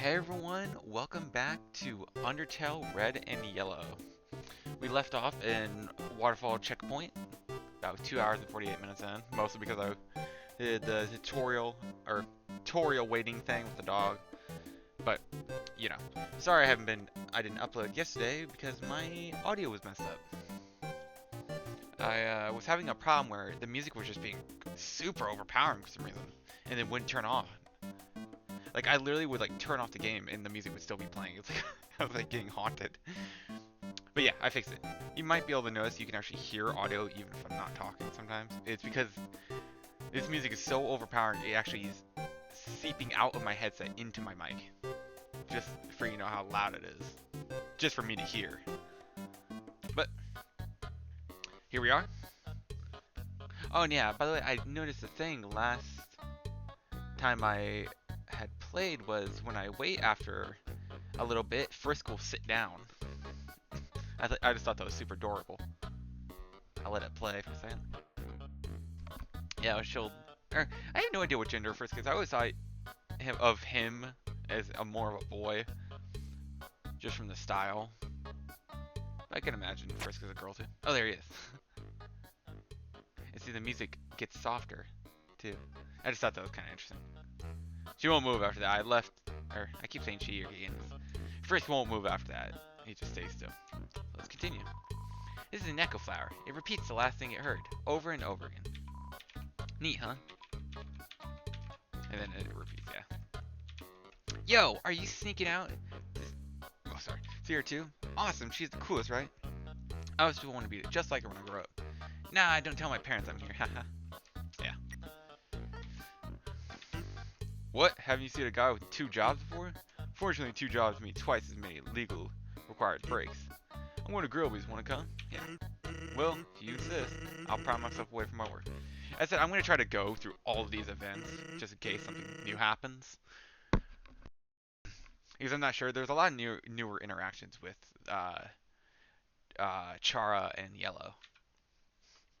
Hey everyone, welcome back to Undertale Red and Yellow. We left off in Waterfall Checkpoint, about 2 hours and 48 minutes in, mostly because I did the tutorial waiting thing with the dog. But, you know, sorry I didn't upload yesterday because my audio was messed up. I was having a problem where the music was just being super overpowering for some reason, and it wouldn't turn off. Like, I literally would, like, turn off the game and the music would still be playing. It's like, I was, like, getting haunted. But yeah, I fixed it. You might be able to notice you can actually hear audio even if I'm not talking sometimes. It's because this music is so overpowering, it actually is seeping out of my headset into my mic. Just for you know how loud it is. Just for me to hear. But, here we are. Oh, and yeah, by the way, I noticed a thing last time I had played was when I wait after a little bit, Frisk will sit down. I just thought that was super adorable. I'll let it play for a second. Yeah, I have no idea what gender Frisk is. I always thought of him as more of a boy, just from the style. I can imagine Frisk is a girl too. Oh, there he is. And see, the music gets softer too. I just thought that was kind of interesting. She won't move after that. I keep saying she or he. Frisk won't move after that. He just stays still. Let's continue. This is an echo flower. It repeats the last thing it heard, over and over again. Neat, huh? And then it repeats, yeah. Yo, are you sneaking out? Oh, sorry. See her too? Awesome, she's the coolest, right? I always want to be just like her when I grow up. Nah, don't tell my parents I'm here, haha. Yeah. What? Haven't you seen a guy with 2 jobs before? Fortunately, 2 jobs mean twice as many legal required breaks. I'm going to Grillby's. Want to come? Yeah. Well, if you insist, I'll pry myself away from my work. I said I'm going to try to go through all of these events, just in case something new happens. Because I'm not sure. There's a lot of newer interactions with Chara and Yellow.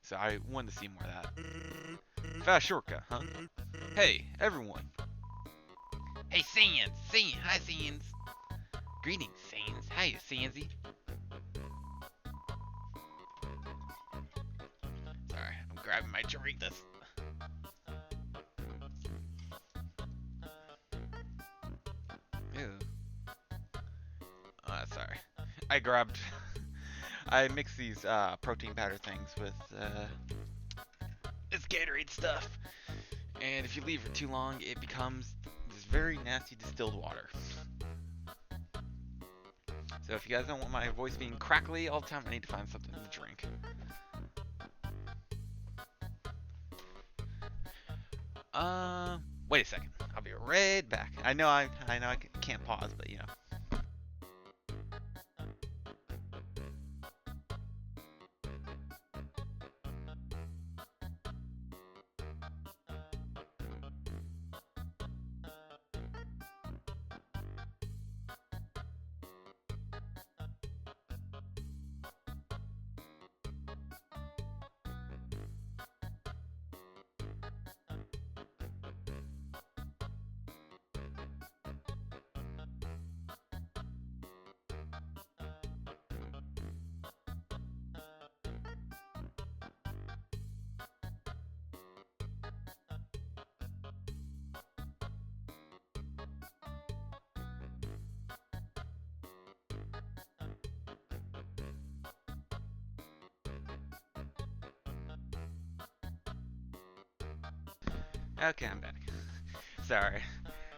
So I wanted to see more of that. Fast shortcut, huh? Hey, everyone. Hey, Sans! Hi, Sans! Greetings, Sans. Hiya, Sansy. Sorry, I'm grabbing my Doritos. Ew. Sorry. I mixed these protein powder things with this Gatorade stuff. And if you leave it too long, it becomes this very nasty distilled water. So if you guys don't want my voice being crackly all the time, I need to find something to drink. Wait a second. I'll be right back. I know I can't pause, but you know. Okay, I'm back. Sorry.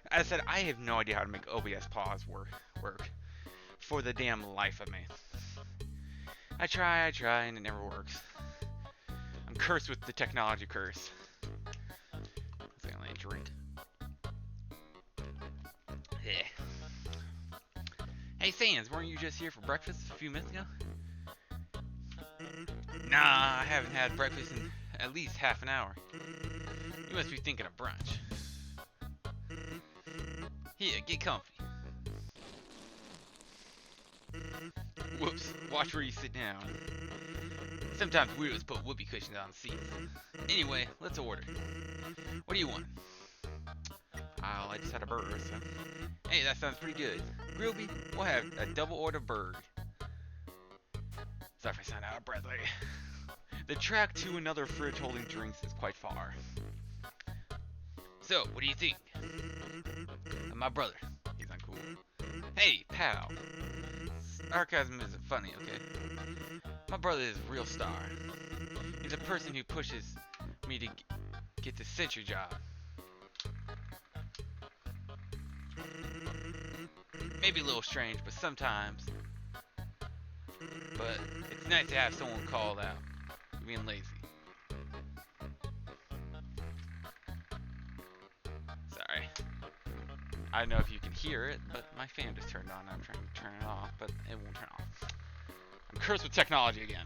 I said I have no idea how to make OBS pause work. For the damn life of me. I try, and it never works. I'm cursed with the technology curse. Let's see, let me drink. Yeah. Hey, Sans, weren't you just here for breakfast a few minutes ago? Nah, I haven't had breakfast in at least half an hour. You must be thinking of brunch. Here, get comfy. Whoops, watch where you sit down. Sometimes weirdos put whoopee cushions on seats. Anyway, let's order. What do you want? I just had a burger, so... Hey, that sounds pretty good. Grilby, we'll have a double order bird. Sorry if I sound out of breath. Like, the track to another fridge holding drinks is quite far. So, what do you think? My brother. He's uncool. Hey, pal. Sarcasm isn't funny, okay? My brother is a real star. He's a person who pushes me to get the Century job. Maybe a little strange, but sometimes. But it's nice to have someone called out for being lazy. Sorry. I don't know if you can hear it, but my fan just turned on. I'm trying to turn it off, but it won't turn off. I'm cursed with technology again.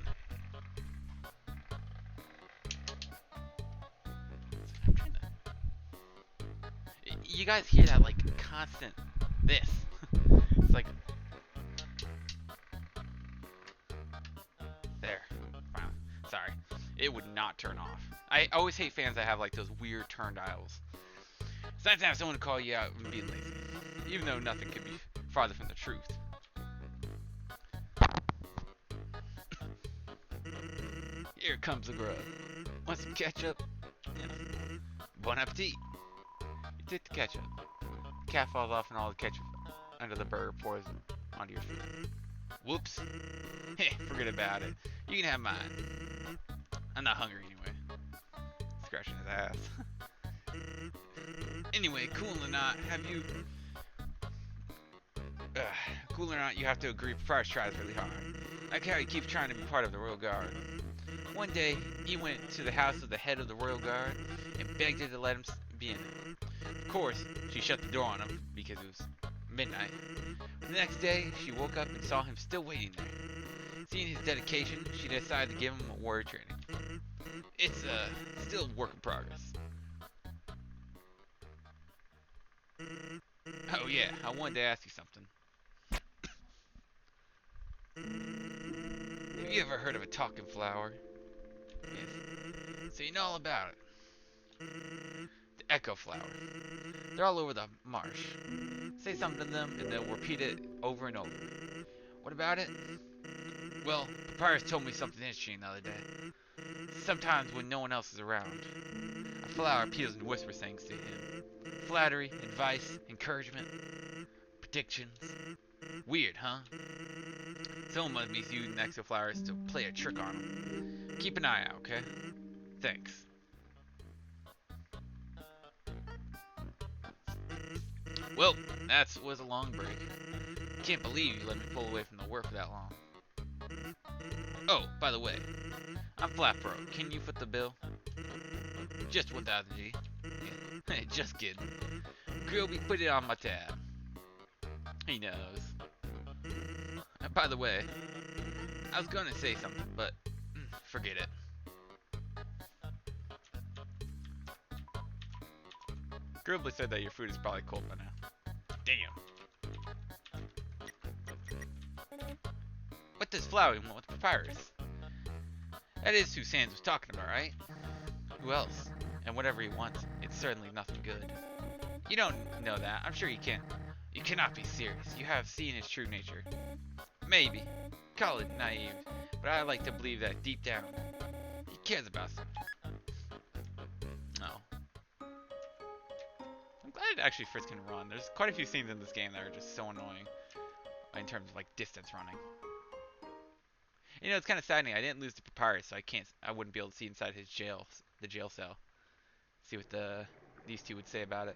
I'm trying to... You guys hear that, like, constant this. It's like... There. Finally. Sorry. It would not turn off. I always hate fans that have, like, those weird turn dials. It's nice to have someone to call you out and being lazy, even though nothing could be farther from the truth. Here comes the grub. Want some ketchup? Yes. Bon appetit. You take the ketchup. The cat falls off and all the ketchup under the burger pours onto your food. Whoops. Hey, forget about it. You can have mine. I'm not hungry anyway. Scratching his ass. Anyway, cool or not, cool or not, you have to agree Price tries really hard. Like how he keeps trying to be part of the Royal Guard. One day, he went to the house of the head of the Royal Guard and begged her to let him be in it. Of course, she shut the door on him because it was midnight. The next day, she woke up and saw him still waiting there. Seeing his dedication, she decided to give him a warrior training. It's still a work in progress. Oh yeah, I wanted to ask you something. Have you ever heard of a talking flower? Yes. So you know all about it. The echo flower. They're all over the marsh. Say something to them and they'll repeat it over and over. What about it? Well, Papyrus told me something interesting the other day. Sometimes when no one else is around, a flower appeals and whispers things to him. Flattery, advice, encouragement, predictions. Weird, huh? Someone must be using exo flowers to play a trick on him. Keep an eye out, okay? Thanks. Well, that was a long break. Can't believe you let me pull away from the work for that long. Oh, by the way, I'm flat broke. Can you foot the bill? Just 1,000 G. Yeah. Just kidding. Grilby, put it on my tab. He knows. By the way, I was gonna say something, but forget it. Grilby said that your food is probably cold by now. Damn. What does Flowey want with Papyrus? That is who Sans was talking about, right? Who else? And whatever he wants, it's certainly nothing good. You don't know that. I'm sure you can't. You cannot be serious. You have seen his true nature. Maybe. Call it naive. But I like to believe that deep down, he cares about something. No. I'm glad it actually first can run. There's quite a few scenes in this game that are just so annoying. In terms of like distance running. You know, it's kind of saddening. I didn't lose the Papyrus, so I wouldn't be able to see inside his the jail cell. See what these two would say about it.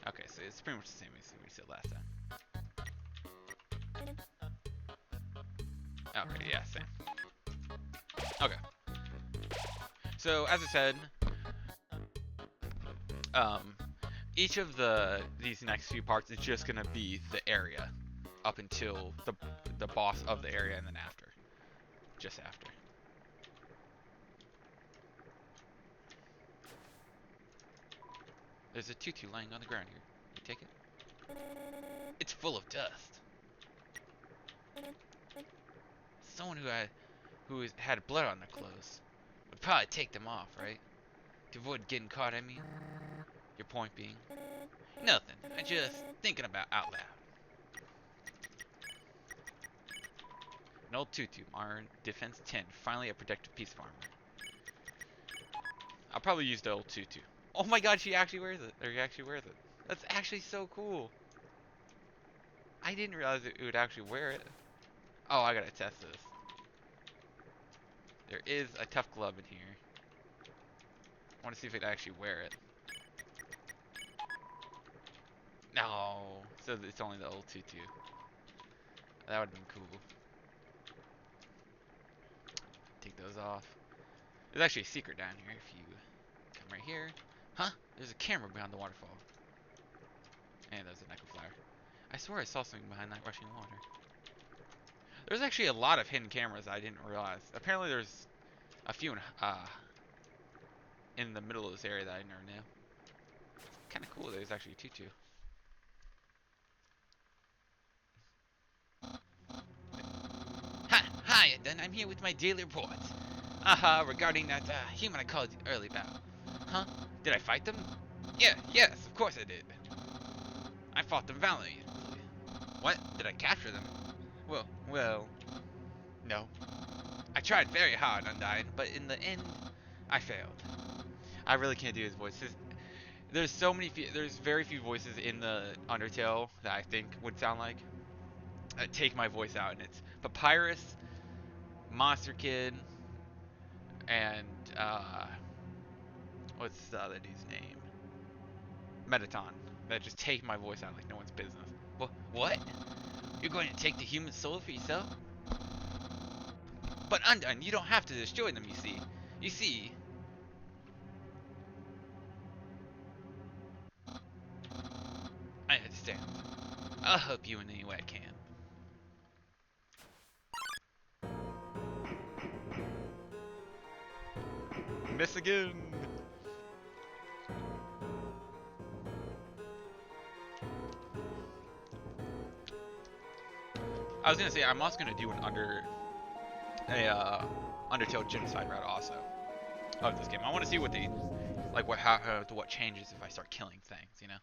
Okay, so it's pretty much the same as we said last time. Okay, yeah, same. Okay. So as I said, each of these next few parts is just gonna be the area up until the boss of the area, and then after, just after. There's a tutu lying on the ground here. You take it? It's full of dust. Someone who had blood on their clothes would probably take them off, right? To avoid getting caught, I mean. Your point being? Nothing. I just thinking about out loud. An old tutu. Our defense 10. Finally a protective piece of armor. I'll probably use the old tutu. Oh my god, she actually wears it. Or he actually wears it. That's actually so cool. I didn't realize it would actually wear it. Oh, I gotta test this. There is a tough glove in here. I want to see if it actually wear it. No, so it's only the old tutu. That would have been cool. Take those off. There's actually a secret down here if you come right here. Huh? There's a camera behind the waterfall. And there's an echo flower. I swear I saw something behind that rushing water. There's actually a lot of hidden cameras I didn't realize. Apparently there's a few in the middle of this area that I never knew. It's kind of cool there's actually a tutu. Hi, then I'm here with my daily reports. Aha, regarding that human I called you earlier about. Huh? Did I fight them? Yeah, yes, of course I did. I fought them valiantly. What? Did I capture them? Well, no. I tried very hard, Undyne, but in the end, I failed. I really can't do his voice. There's there's very few voices in the Undertale that I think would sound like. I take my voice out, and it's Papyrus, Monster Kid, and what's the other dude's name? Metaton. That just take my voice out like no one's business. What? You're going to take the human soul for yourself? But Undone, you don't have to destroy them, you see. You see... I understand. I'll help you in any way I can. Miss again! I was gonna say, I'm also gonna do an Undertale genocide route also of this game. I want to see what the what changes if I start killing things, you know.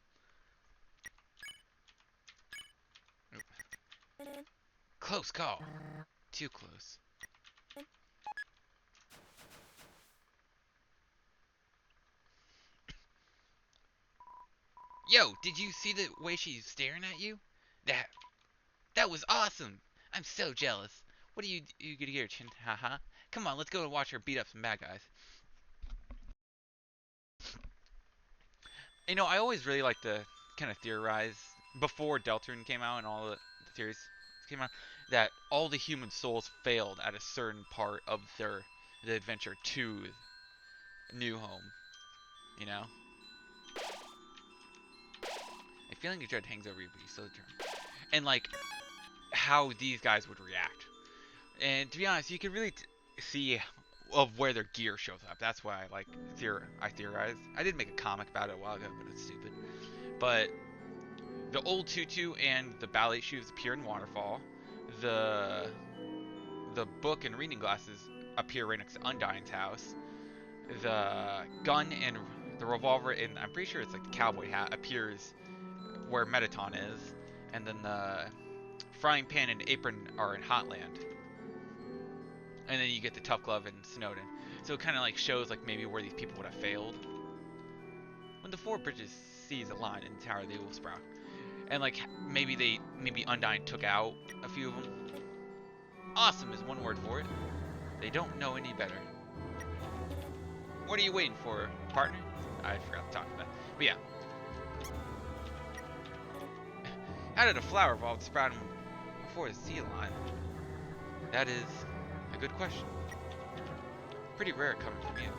Oop. Close call. Too close. Yo, did you see the way she's staring at you? That was awesome. I'm so jealous. What are you gonna get, Chin? Haha. Come on, let's go and watch her beat up some bad guys. You know, I always really like to kind of theorize before Deltarune came out and all the theories came out that all the human souls failed at a certain part of the adventure to New Home. You know? A feeling of dread hangs over you, but you still determined. And like how these guys would react. And to be honest, you can really see of where their gear shows up. That's why I theorized. I did make a comic about it a while ago, but it's stupid. But the old tutu and the ballet shoes appear in Waterfall. The book and reading glasses appear right next to Undyne's house. The gun and the revolver, and I'm pretty sure it's like the cowboy hat, appears where Metaton is. And then the frying pan and apron are in Hotland. And then you get the tough glove in Snowden. So it kind of like shows like maybe where these people would have failed. When the four bridges sees a line in the tower, they will sprout. And like maybe Undyne took out a few of them. Awesome is one word for it. They don't know any better. What are you waiting for, partner? I forgot to talk about that. But yeah. How did a flower evolve to sprout before the sea line? That is a good question. Pretty rare coming from you.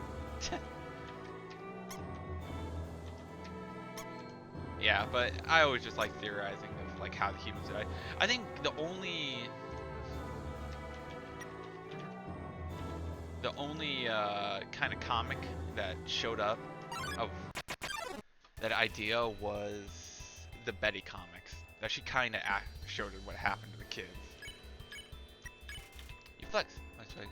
Yeah, but I always just like theorizing of like how the humans died. I think the only kind of comic that showed up of that idea was the Betty comics. That she kind of showed what happened to the kids. You flex. That's right.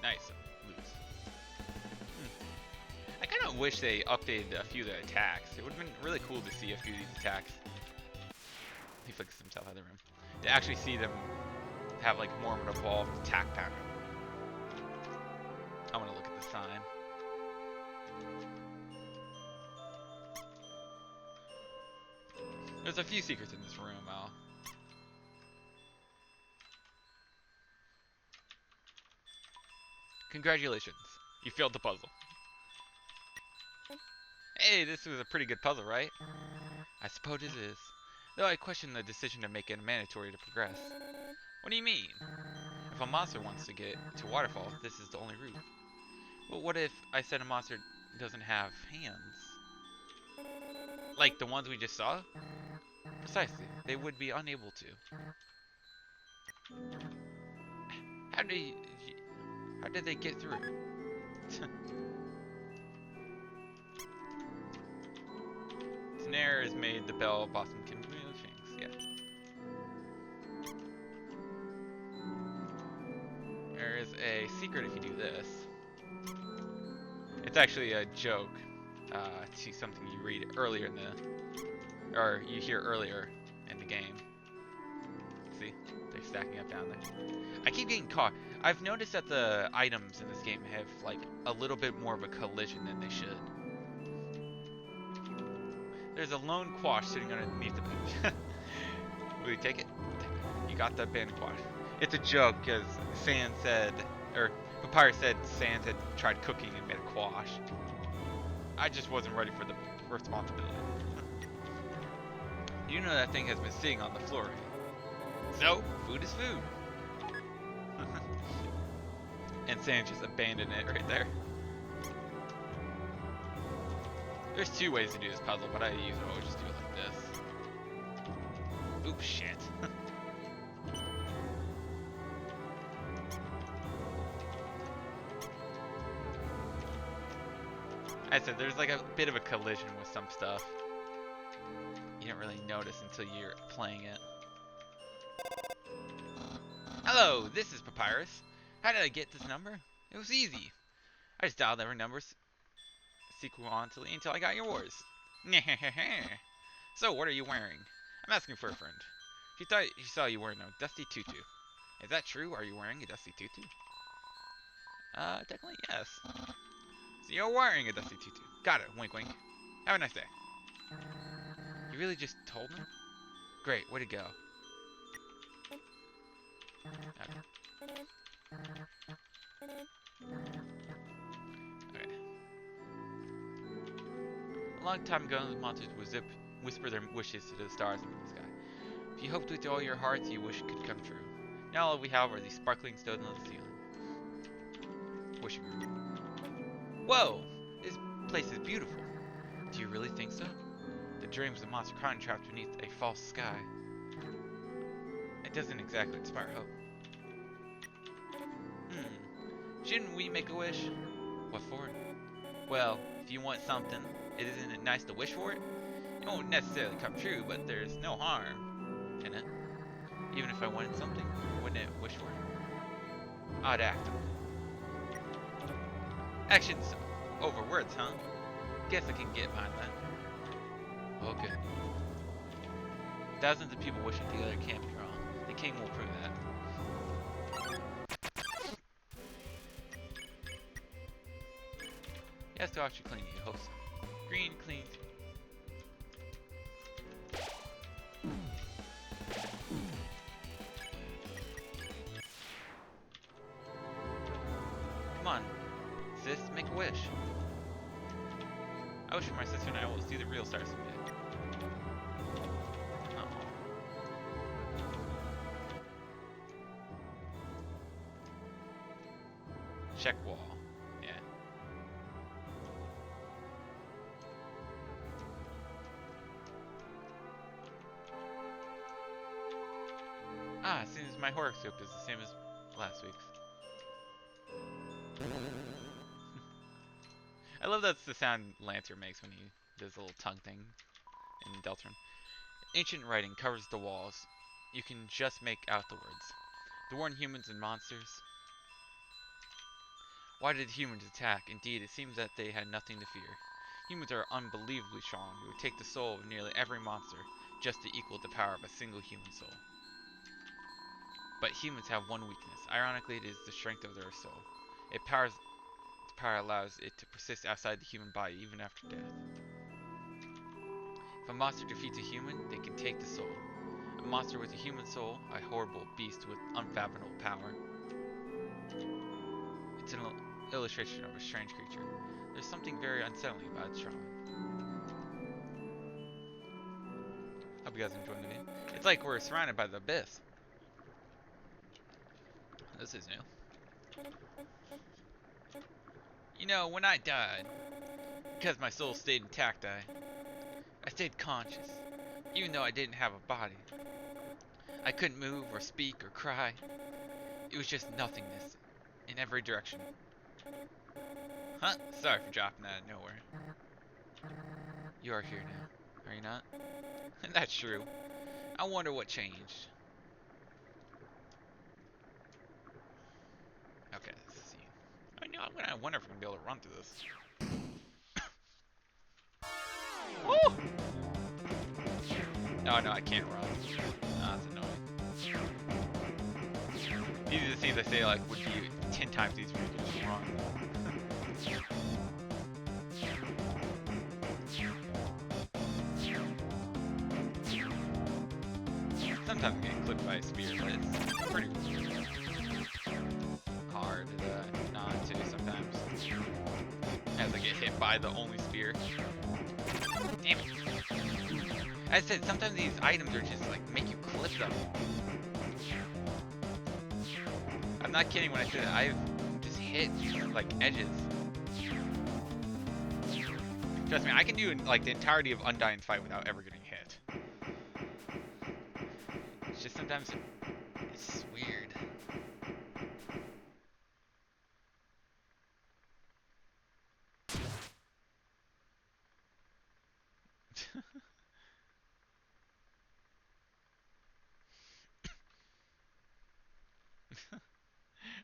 Nice. Loose. I kind of wish they updated a few of the attacks. It would have been really cool to see a few of these attacks. He flicks himself out of the room. To actually see them have like more of an evolved attack pattern. I want to look at the sign. There's a few secrets in this room, Al. Congratulations. You failed the puzzle. Hey, this was a pretty good puzzle, right? I suppose it is. Though I question the decision to make it mandatory to progress. What do you mean? If a monster wants to get to Waterfall, this is the only route. But what if I said a monster doesn't have hands? Like the ones we just saw? Precisely. They would be unable to. How did they get through? Snare is made, the bell blossom can move things, yeah. There is a secret if you do this. It's actually a joke to something you read earlier in the, or you hear earlier in the game. See, they're stacking up down there. I keep getting caught. I've noticed that the items in this game have like a little bit more of a collision than they should. There's a lone quash sitting underneath the bench. Will you take it? You got that band quash. It's a joke because Sans said, or Papyrus said Sans had tried cooking and made a quash. I just wasn't ready for the responsibility. You know that thing has been sitting on the floor, right? So, food is food. And Sans just abandoned it right there. There's two ways to do this puzzle, but I usually always just do it like this. Oops, shit. I said there's like a bit of a collision with some stuff. You don't really notice until you're playing it. Hello, this is Papyrus. How did I get this number? It was easy. I just dialed every number sequentially until I got yours. So, what are you wearing? I'm asking for a friend. She thought she saw you wearing a dusty tutu. Is that true? Are you wearing a dusty tutu? Technically yes. So you're wearing a dusty tutu. Got it. Wink, wink. Have a nice day. You really just told him? Great. Way to go. Okay. Okay. A long time ago, the monsters would whisper their wishes to the stars in the sky. If you hoped with all your hearts, your wish could come true. Now all we have are these sparkling stones on the ceiling. Wishing room. Whoa! This place is beautiful. Do you really think so? The dreams of monster cotton trapped beneath a false sky. It doesn't exactly inspire hope. Shouldn't we make a wish? What for? Well, if you want something, isn't it nice to wish for it? It won't necessarily come true, but there's no harm in it. Even if I wanted something, wouldn't it wish for it? Odd act. Actions over words, huh? Guess I can get behind that. Okay. Thousands of people wishing together can't be wrong. The king will prove that. He has to actually clean you, hope so. Green cleans. Come on, sis, make a wish. I wish for my sister and I will see the real stars someday. Oh. Check wall. Yeah. Ah, it seems my horoscope is the same as last week's. I love that's the sound Lancer makes when he does a little tongue thing in Deltarune. Ancient writing covers the walls. You can just make out the words. To warn humans and monsters. Why did humans attack? Indeed, it seems that they had nothing to fear. Humans are unbelievably strong. It would take the soul of nearly every monster just to equal the power of a single human soul. But humans have one weakness. Ironically, it is the strength of their soul. Its power allows it to persist outside the human body even after death. If a monster defeats a human, they can take the soul. A monster with a human soul, a horrible beast with unfathomable power. It's an illustration of a strange creature. There's something very unsettling about its drawing. Hope you guys enjoyed the video. It's like we're surrounded by the abyss. This is new. You know, when I died, because my soul stayed intact, I stayed conscious, even though I didn't have a body. I couldn't move or speak or cry. It was just nothingness in every direction. Huh? Sorry for dropping that out of nowhere. You are here now, are you not? That's true. I wonder what changed. Okay, let's see. I wonder if I'm gonna be able to run through this. Woo! Oh no, I can't run. Oh, that's annoying. These are the things I say like would be 10 times easier to just run. Sometimes I'm getting clipped by a spear, but it's pretty hard not to sometimes. As I get hit by the only spear. Damn it. I said, sometimes these items are just like, make you clip them. I'm not kidding when I say that. I've just hit, like, edges. Trust me, I can do, like, the entirety of Undyne's fight without ever getting hit. It's just sometimes, it's weird.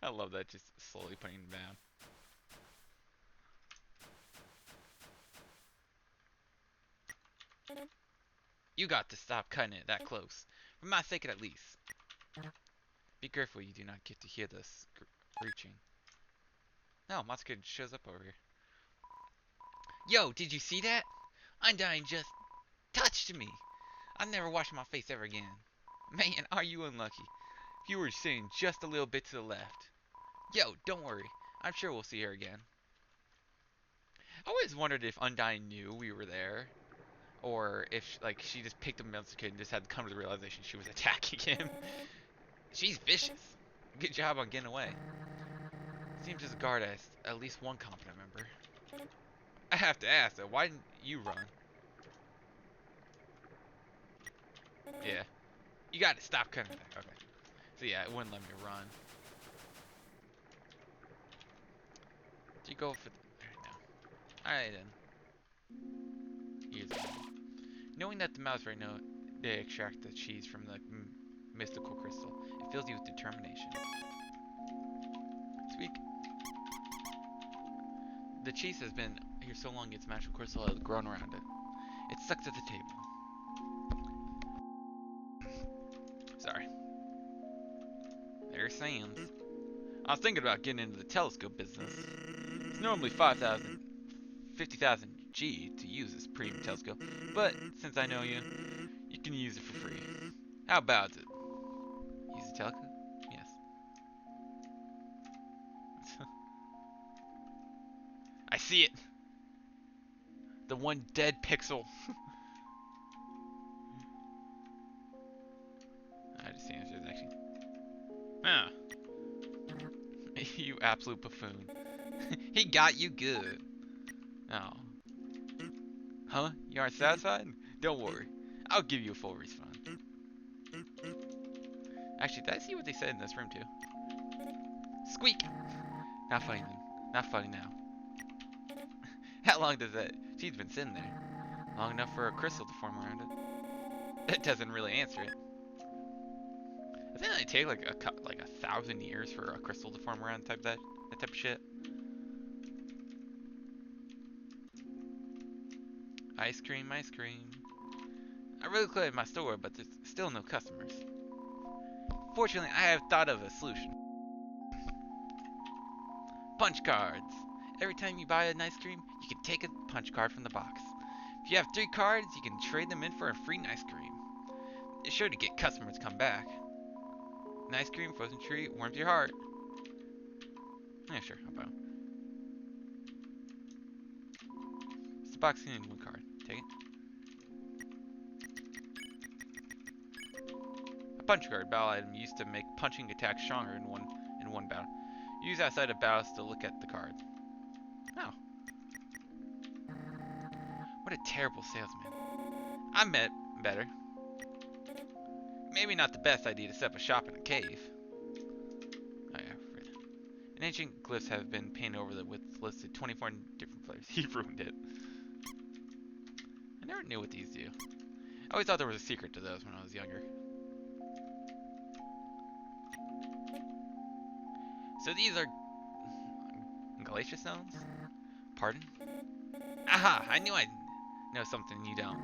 I love that, just slowly putting them down. You got to stop cutting it that close. For my sake at least. Be careful you do not get to hear this screeching. No, Monster shows up over here. Yo, did you see that? Undyne just touched me. I'll never wash my face ever again. Man, are you unlucky. If you were sitting just a little bit to the left. Yo, don't worry. I'm sure we'll see her again. I always wondered if Undyne knew we were there. Or if like she just picked up Monster Kid and just had to come to the realization she was attacking him. She's vicious. Good job on getting away. Seems as a guard has at least one competent member. I have to ask though, why didn't you run? Yeah. You gotta stop cutting back. Okay. So yeah, it wouldn't let me run. Do you go for the... Alright, no. Alright then. Here's the... Knowing that the mouse right now, they extract the cheese from the mystical crystal, it fills you with determination. Sweet. The cheese has been here so long its magical crystal has grown around it. It's stuck to the table. Sorry. There's Sam's. I was thinking about getting into the telescope business. It's normally 50,000 G to use this premium telescope, but since I know you, you can use it for free. How about it? Use the telescope? Yes. I see it! The one dead pixel. I just see it as actually. Huh. You absolute buffoon. He got you good. Oh. Huh? You aren't satisfied? Don't worry. I'll give you a full refund. Actually, did I see what they said in this room too? Squeak! Not funny then. Not funny now. How long does that... She's been sitting there. Long enough for a crystal to form around it. That doesn't really answer it. Doesn't it take like 1,000 years for a crystal to form around that type of shit? Ice cream, ice cream. I really cleared my store, but there's still no customers. Fortunately, I have thought of a solution. Punch cards. Every time you buy an ice cream, you can take a punch card from the box. If you have 3 cards, you can trade them in for a free ice cream. It's sure to get customers to come back. An ice cream, frozen treat, warms your heart. Yeah, sure, how about? It's the box containing 1 card. Take it. A punch card, battle item used to make punching attacks stronger in one battle. Use outside of battles to look at the cards. Oh. What a terrible salesman. I meant better. Maybe not the best idea to set up a shop in a cave. Oh yeah, right. And ancient glyphs have been painted over with listed 24 different flavors. He ruined it. I never knew what these do. I always thought there was a secret to those when I was younger. So these are glacier stones? Pardon? Aha! I knew I'd know something you don't.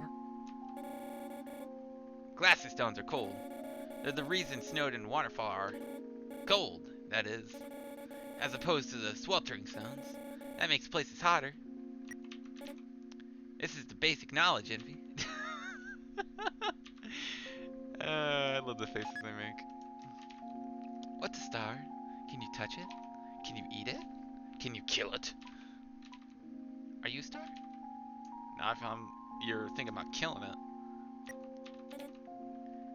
Glacier stones are cold. They're the reason Snowed and Waterfall are cold, that is. As opposed to the sweltering stones. That makes places hotter. This is the basic knowledge, Envy. I love the faces they make. What's a star? Can you touch it? Can you eat it? Can you kill it? Are you a star? Not if you're thinking about killing it.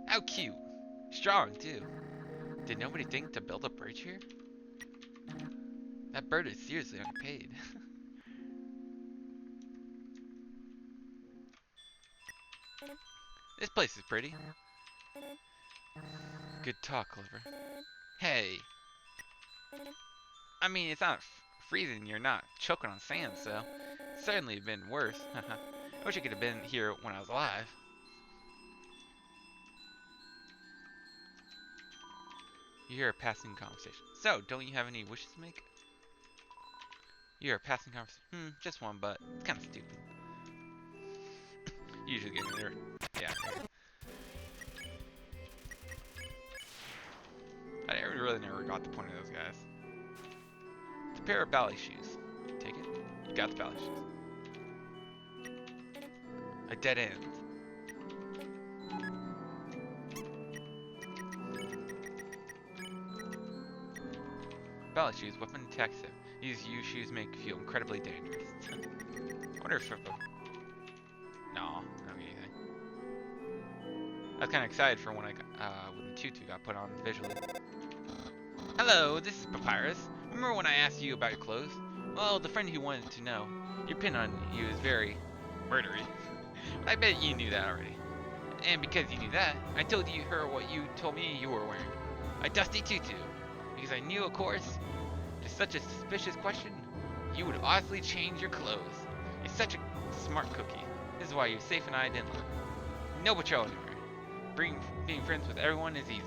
How cute. Strong, too. Did nobody think to build a bridge here? That bird is seriously underpaid. This place is pretty. Good talk, Clover. Hey. I mean, it's not freezing. You're not choking on sand, so it's certainly been worse. I wish I could have been here when I was alive. You hear a passing conversation. So, don't you have any wishes to make? You hear a passing conversation. Just one, but it's kind of stupid. Usually get there. Yeah. I really never got the point of those guys. It's a pair of ballet shoes. Take it. You got the ballet shoes. A dead end. Ballet shoes, weapon attack set. These shoes make you feel incredibly dangerous. I wonder if no, I don't get anything. I was kind of excited for when when the tutu got put on visually. Hello, this is Papyrus. Remember when I asked you about your clothes? Well, the friend who wanted to know, your pin on you is very murdery. I bet you knew that already. And because you knew that, I told her what you told me you were wearing. A dusty tutu. Because I knew, of course, just such a suspicious question, you would honestly change your clothes. You're such a smart cookie. This is why you're safe and I didn't look. No patrol anywhere. Being friends with everyone is easy.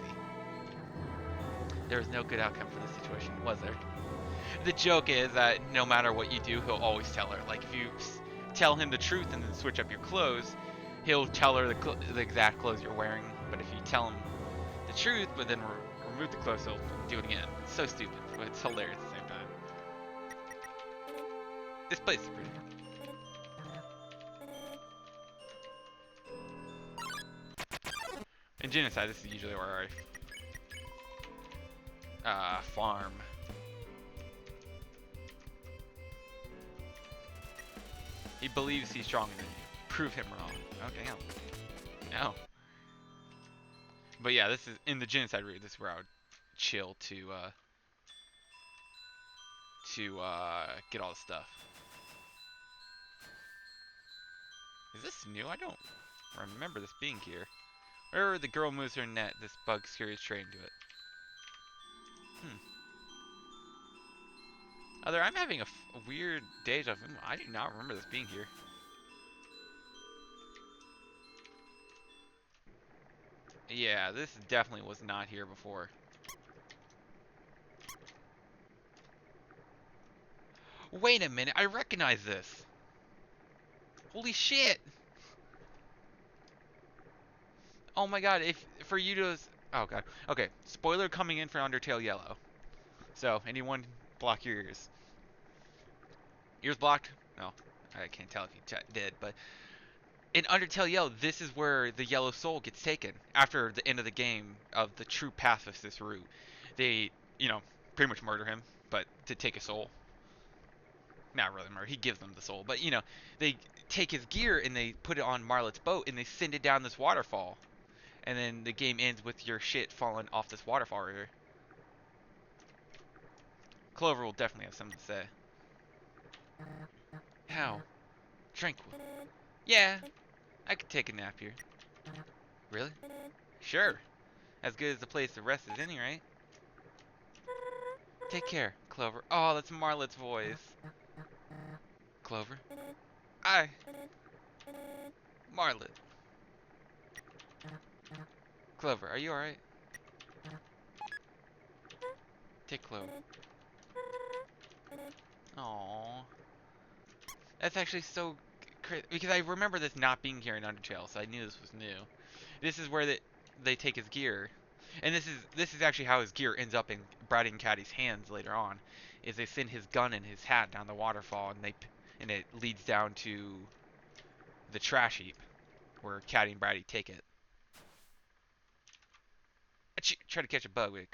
There was no good outcome for this situation, was there? The joke is that no matter what you do, he'll always tell her. Like, if you tell him the truth and then switch up your clothes, he'll tell her the exact clothes you're wearing. But if you tell him the truth, but then remove the clothes, he'll do it again. It's so stupid, but it's hilarious at the same time. This place is pretty. In Genocide, this is usually where I farm. He believes he's stronger than you. Prove him wrong. Okay, no. But yeah, this is in the Genocide route. This is where I would chill to get all the stuff. Is this new? I don't remember this being here. Wherever the girl moves her net, this bug scurries straight into it. Other, I'm having a weird deja vu. I do not remember this being here. Yeah, this definitely was not here before. Wait a minute, I recognize this. Holy shit! Oh my god, if for you to... Oh god. Okay, spoiler coming in for Undertale Yellow. So, anyone block your ears. Ears blocked? No. I can't tell if you did, but... In Undertale Yellow, this is where the Yellow Soul gets taken. After the end of the game, of the true path of this route. They, pretty much murder him, but to take a soul. Not really murder, he gives them the soul. But, they take his gear and they put it on Marlet's boat and they send it down this waterfall. And then the game ends with your shit falling off this waterfall right here. Clover will definitely have something to say. How? Tranquil. Yeah, I could take a nap here. Really? Sure. As good as the place to rest as any, right? Take care, Clover. Oh, that's Marlet's voice. Clover? Aye. Marlet. Clover, are you alright? Take Clover. Aww. That's actually so crazy. Because I remember this not being here in Undertale, so I knew this was new. This is where they take his gear. And this is actually how his gear ends up in Brady and Caddy's hands later on. Is they send his gun and his hat down the waterfall, and it leads down to the trash heap, where Caddy and Brady take it. Try to catch a bug with it.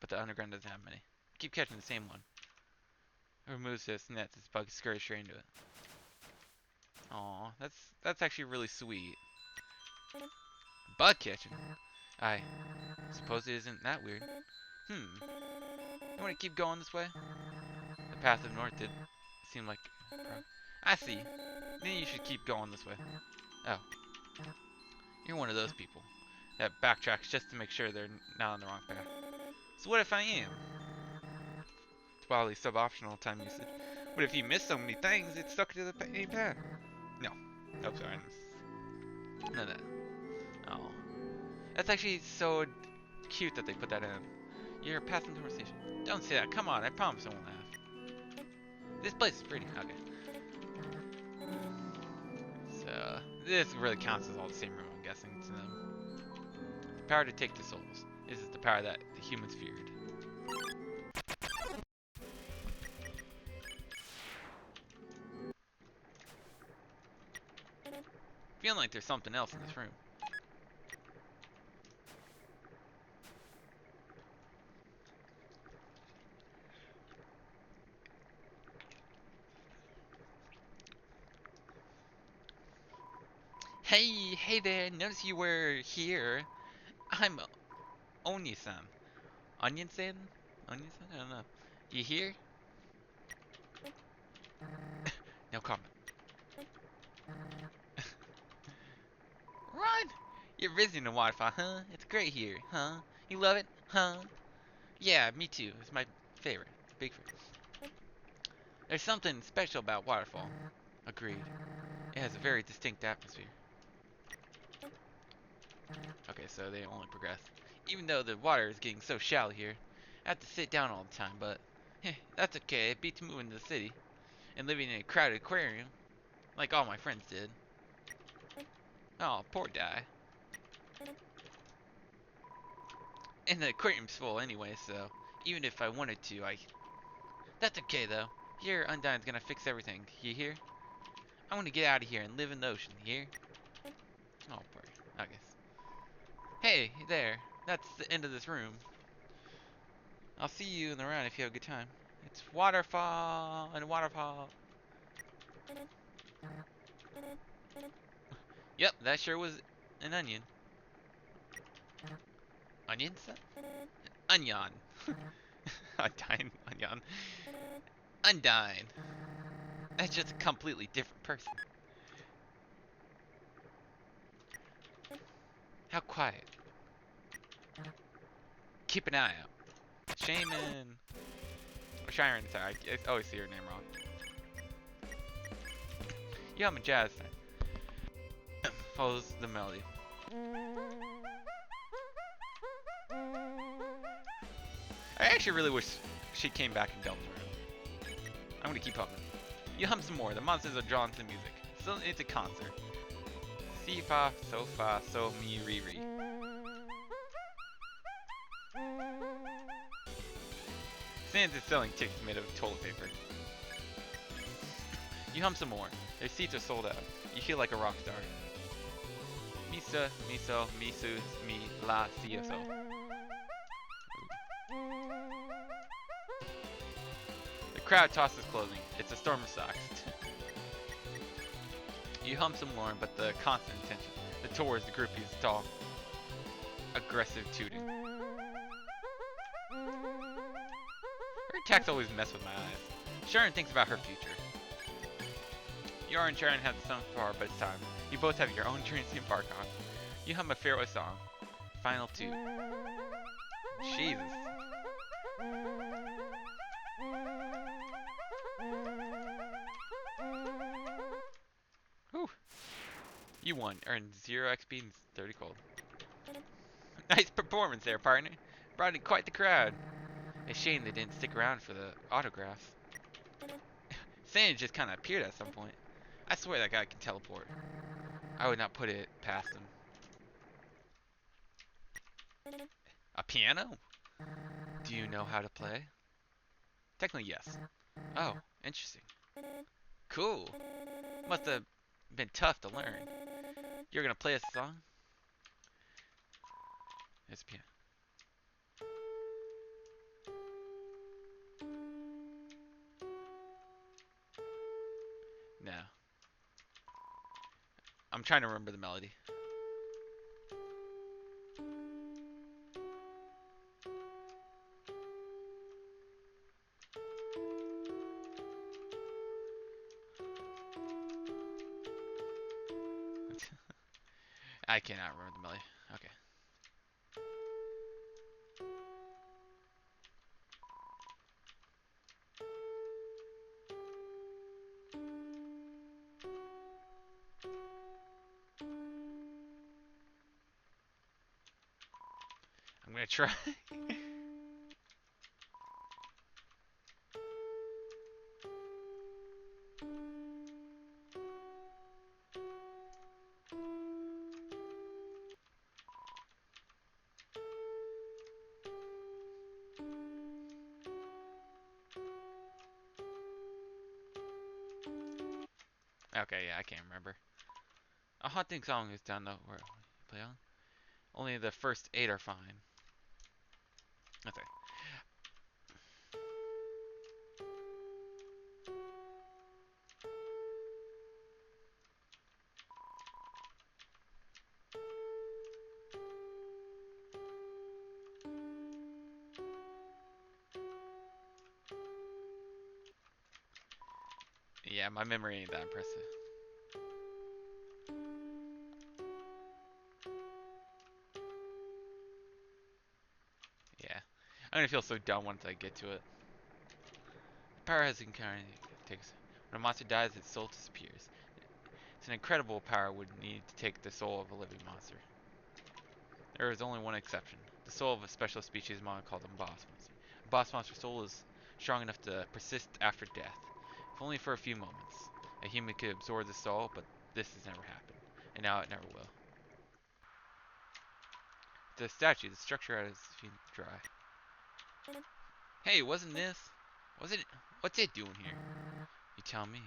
But the underground doesn't have many. Keep catching the same one. It removes this net, this bug scurries straight into it. Aw, that's actually really sweet. Bug catching? I suppose it isn't that weird. You want to keep going this way? The path of north did seem like... I see. Then you should keep going this way. Oh. You're one of those people that backtracks just to make sure they're not on the wrong path. So what if I am? It's wildly sub-optional time usage. What if you miss so many things, it's stuck to the main path? No. Oh, sorry. None of that. Oh. That's actually so cute that they put that in. You're passing conversation. Don't say that. Come on, I promise I won't laugh. This place is pretty. Okay. So, this really counts as all the same room, I'm guessing, to them. The power to take the souls. This is the power that the humans feared. Feeling like there's something else in this room. Hey there, notice you were here. I'm Oni-san. Onion-san? Onion-san? I don't know. You here? No comment. Run! You're visiting the waterfall, huh? It's great here, huh? You love it, huh? Yeah, me too. It's my favorite. Big favorite. There's something special about waterfall. Agreed. It has a very distinct atmosphere. Okay, so they only progress. Even though the water is getting so shallow here, I have to sit down all the time, but that's okay. It beats moving to the city and living in a crowded aquarium, like all my friends did. Oh, poor guy. And the aquarium's full anyway, so even if I wanted to, That's okay though. Here, Undyne's gonna fix everything. You hear? I want to get out of here and live in the ocean. You hear? Oh, poor. I guess. Hey, there. That's the end of this room. I'll see you in the round if you have a good time. It's waterfall and waterfall. Yep, that sure was an onion. Onion? Onion. Undyne. Onion. Undyne. That's just a completely different person. How quiet. Keep an eye out. Shaman. Or Shiren, sorry. I always see her name wrong. Yeah, I'm a jazz fan. Follows the melody. I actually really wish she came back in Delta Room. gonna keep humming. You hum some more. The monsters are drawn to the music. So it's a concert. Si fa so mi re re. Sans is selling tickets made of toilet paper. You hum some more. Their seats are sold out. You feel like a rock star. Misa, miso, misu, mi, la, si, so. The crowd tosses clothing. It's a storm of socks. You hum some more, but the constant attention, the towards the groupies, it's all aggressive tooting. Her attacks always mess with my eyes. Sharon thinks about her future. Yor and Sharon have some far, but it's time. You both have your own journeys to embark on. You hum a farewell song. Final two. Jesus. Whew. You won. Earned 0 XP and 30 gold. Nice performance there, partner. Brought in quite the crowd. A shame they didn't stick around for the autographs. Sand just kind of appeared at some point. I swear that guy can teleport. I would not put it past him. A piano? Do you know how to play? Technically, yes. Oh, interesting. Cool. Must have been tough to learn. You're gonna play us a song? It's a piano. No. I'm trying to remember the melody. I cannot remember the melody. Okay. I'm gonna try. Okay, yeah, I can't remember. A haunting song is down the where you play on. Only the first 8 are fine. Okay. Yeah, my memory ain't that impressive. Yeah. I'm gonna feel so dumb once I get to it. Power has encountered takes when a monster dies, its soul disappears. It's an incredible power would need to take the soul of a living monster. There is only one exception. The soul of a special species monster called a boss monster. A boss monster's soul is strong enough to persist after death, if only for a few moments. A human could absorb the soul, but this has never happened, and now it never will. The statue, the structure has been dry. Hey, wasn't this? Was it? What's it doing here? You tell me.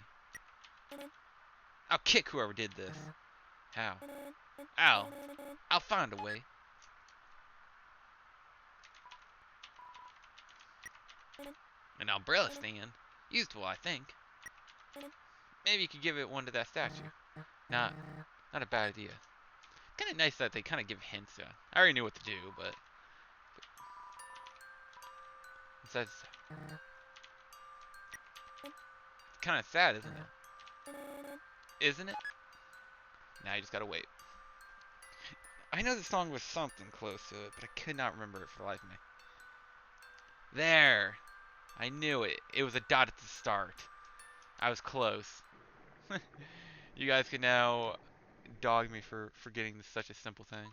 I'll kick whoever did this. How? I'll find a way. An umbrella stand? Useful, I think. Maybe you could give it one to that statue. Not a bad idea. Kind of nice that they kind of give hints. I already knew what to do, but it's kind of sad, isn't it? Isn't it? Now you just gotta wait. I know the song was something close to it, but I could not remember it for the life of me. There! I knew it. It was a dot at the start. I was close. You guys can now dog me for forgetting such a simple thing.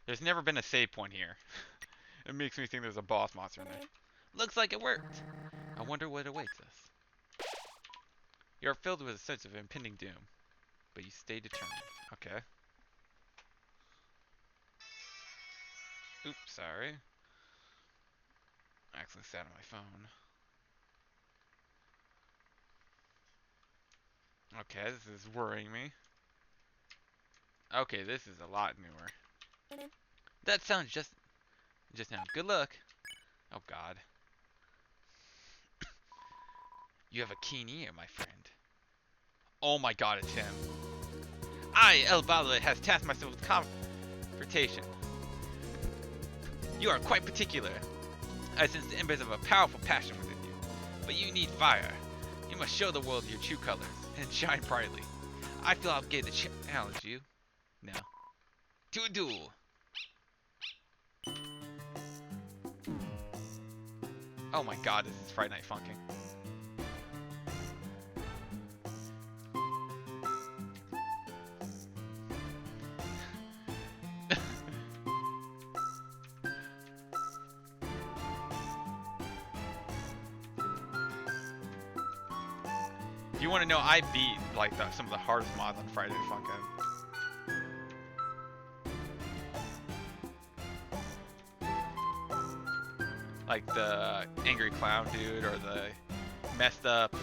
There's never been a save point here. It makes me think there's a boss monster in there. Looks like it worked. I wonder what awaits us. You are filled with a sense of impending doom, but you stay determined. Okay. Oops, sorry. I accidentally sat on my phone. Okay, this is worrying me. Okay, this is a lot newer. That sounds just now. Good luck. Oh God. You have a keen ear, my friend. Oh my God, it's him. I, El Balde, has tasked myself with confrontation. You are quite particular. I sense the embers of a powerful passion within you. But you need fire. You must show the world your true colors and shine brightly. I feel obligated to challenge you. Now, to a duel. Oh my God, this is Friday Night Funkin'. If you want to know, I beat like some of the hardest mods on Friday Night Funkin'. Like the angry clown dude, or the messed up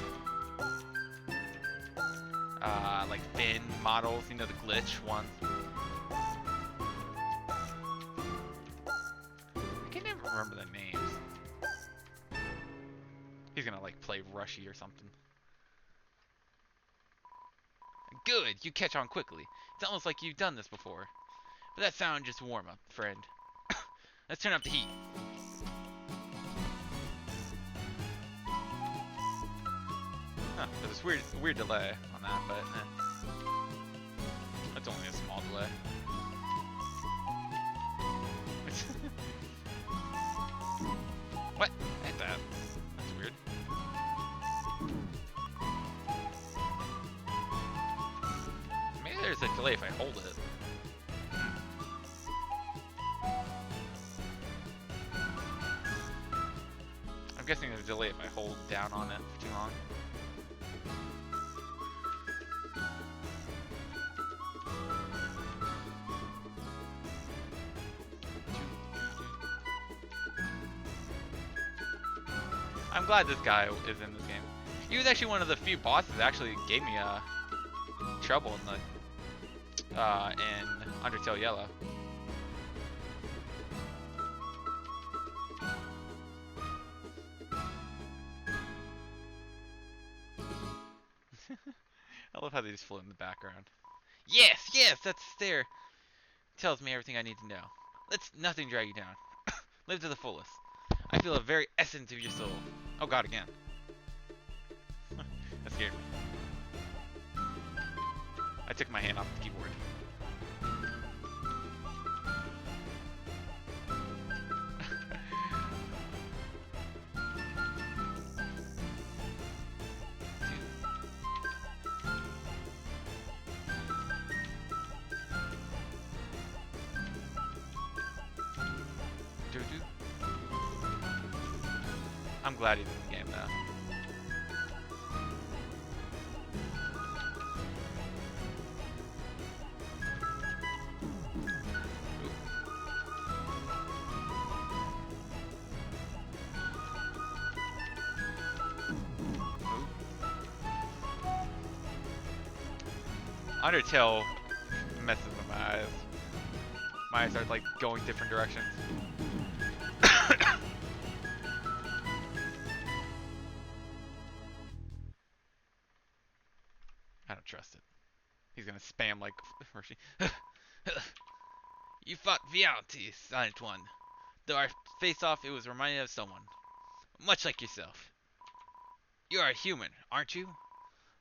like Finn models, you know, the glitch ones. I can never remember the names. He's gonna like play Rushy or something. Good, you catch on quickly. It's almost like you've done this before. But that sound just warm up, friend. Let's turn up the heat. Huh, there's this weird delay on that, but that's only a small delay. What? I hit that. That's weird. Maybe there's a delay if I hold it. I'm guessing there's a delay if I hold down on it for too long. I'm glad this guy is in this game. He was actually one of the few bosses that actually gave me trouble in the in Undertale Yellow. I love how they just float in the background. Yes, that's there. Tells me everything I need to know. Let's nothing drag you down. Live to the fullest. I feel the very essence of your soul. Oh God, again. That scared me. I took my hand off the keyboard. I'm glad he's in the game now. Undertale messes with my eyes. My eyes start like going different directions. I don't trust it. He's gonna spam like Hershey. You fought valiantly, Silent One. Though our face-off, it was reminded of someone. Much like yourself. You are a human, aren't you?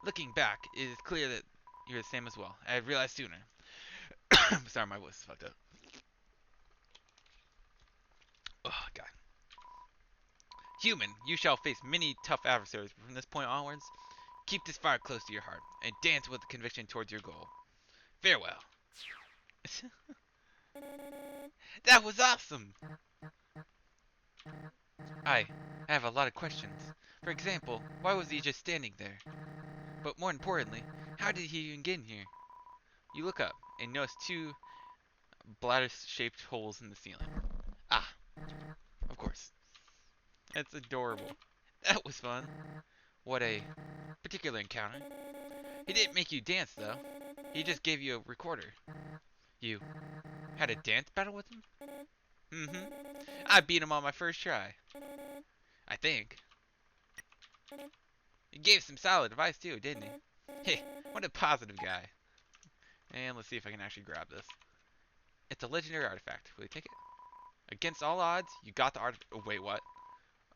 Looking back, it is clear that you're the same as well. I had realized sooner. Sorry, my voice is fucked up. Oh, God. Human, you shall face many tough adversaries, but from this point onwards, keep this fire close to your heart, and dance with conviction towards your goal. Farewell. That was awesome! I have a lot of questions. For example, why was he just standing there? But more importantly, how did he even get in here? You look up and notice two bladder-shaped holes in the ceiling. Ah, of course. That's adorable. That was fun. What a particular encounter. He didn't make you dance, though. He just gave you a recorder. You had a dance battle with him? Mm-hmm. I beat him on my first try. I think. He gave some solid advice, too, didn't he? Hey, what a positive guy. And let's see if I can actually grab this. It's a legendary artifact. Will you take it? Against all odds, you got the artifact. Oh, wait, what?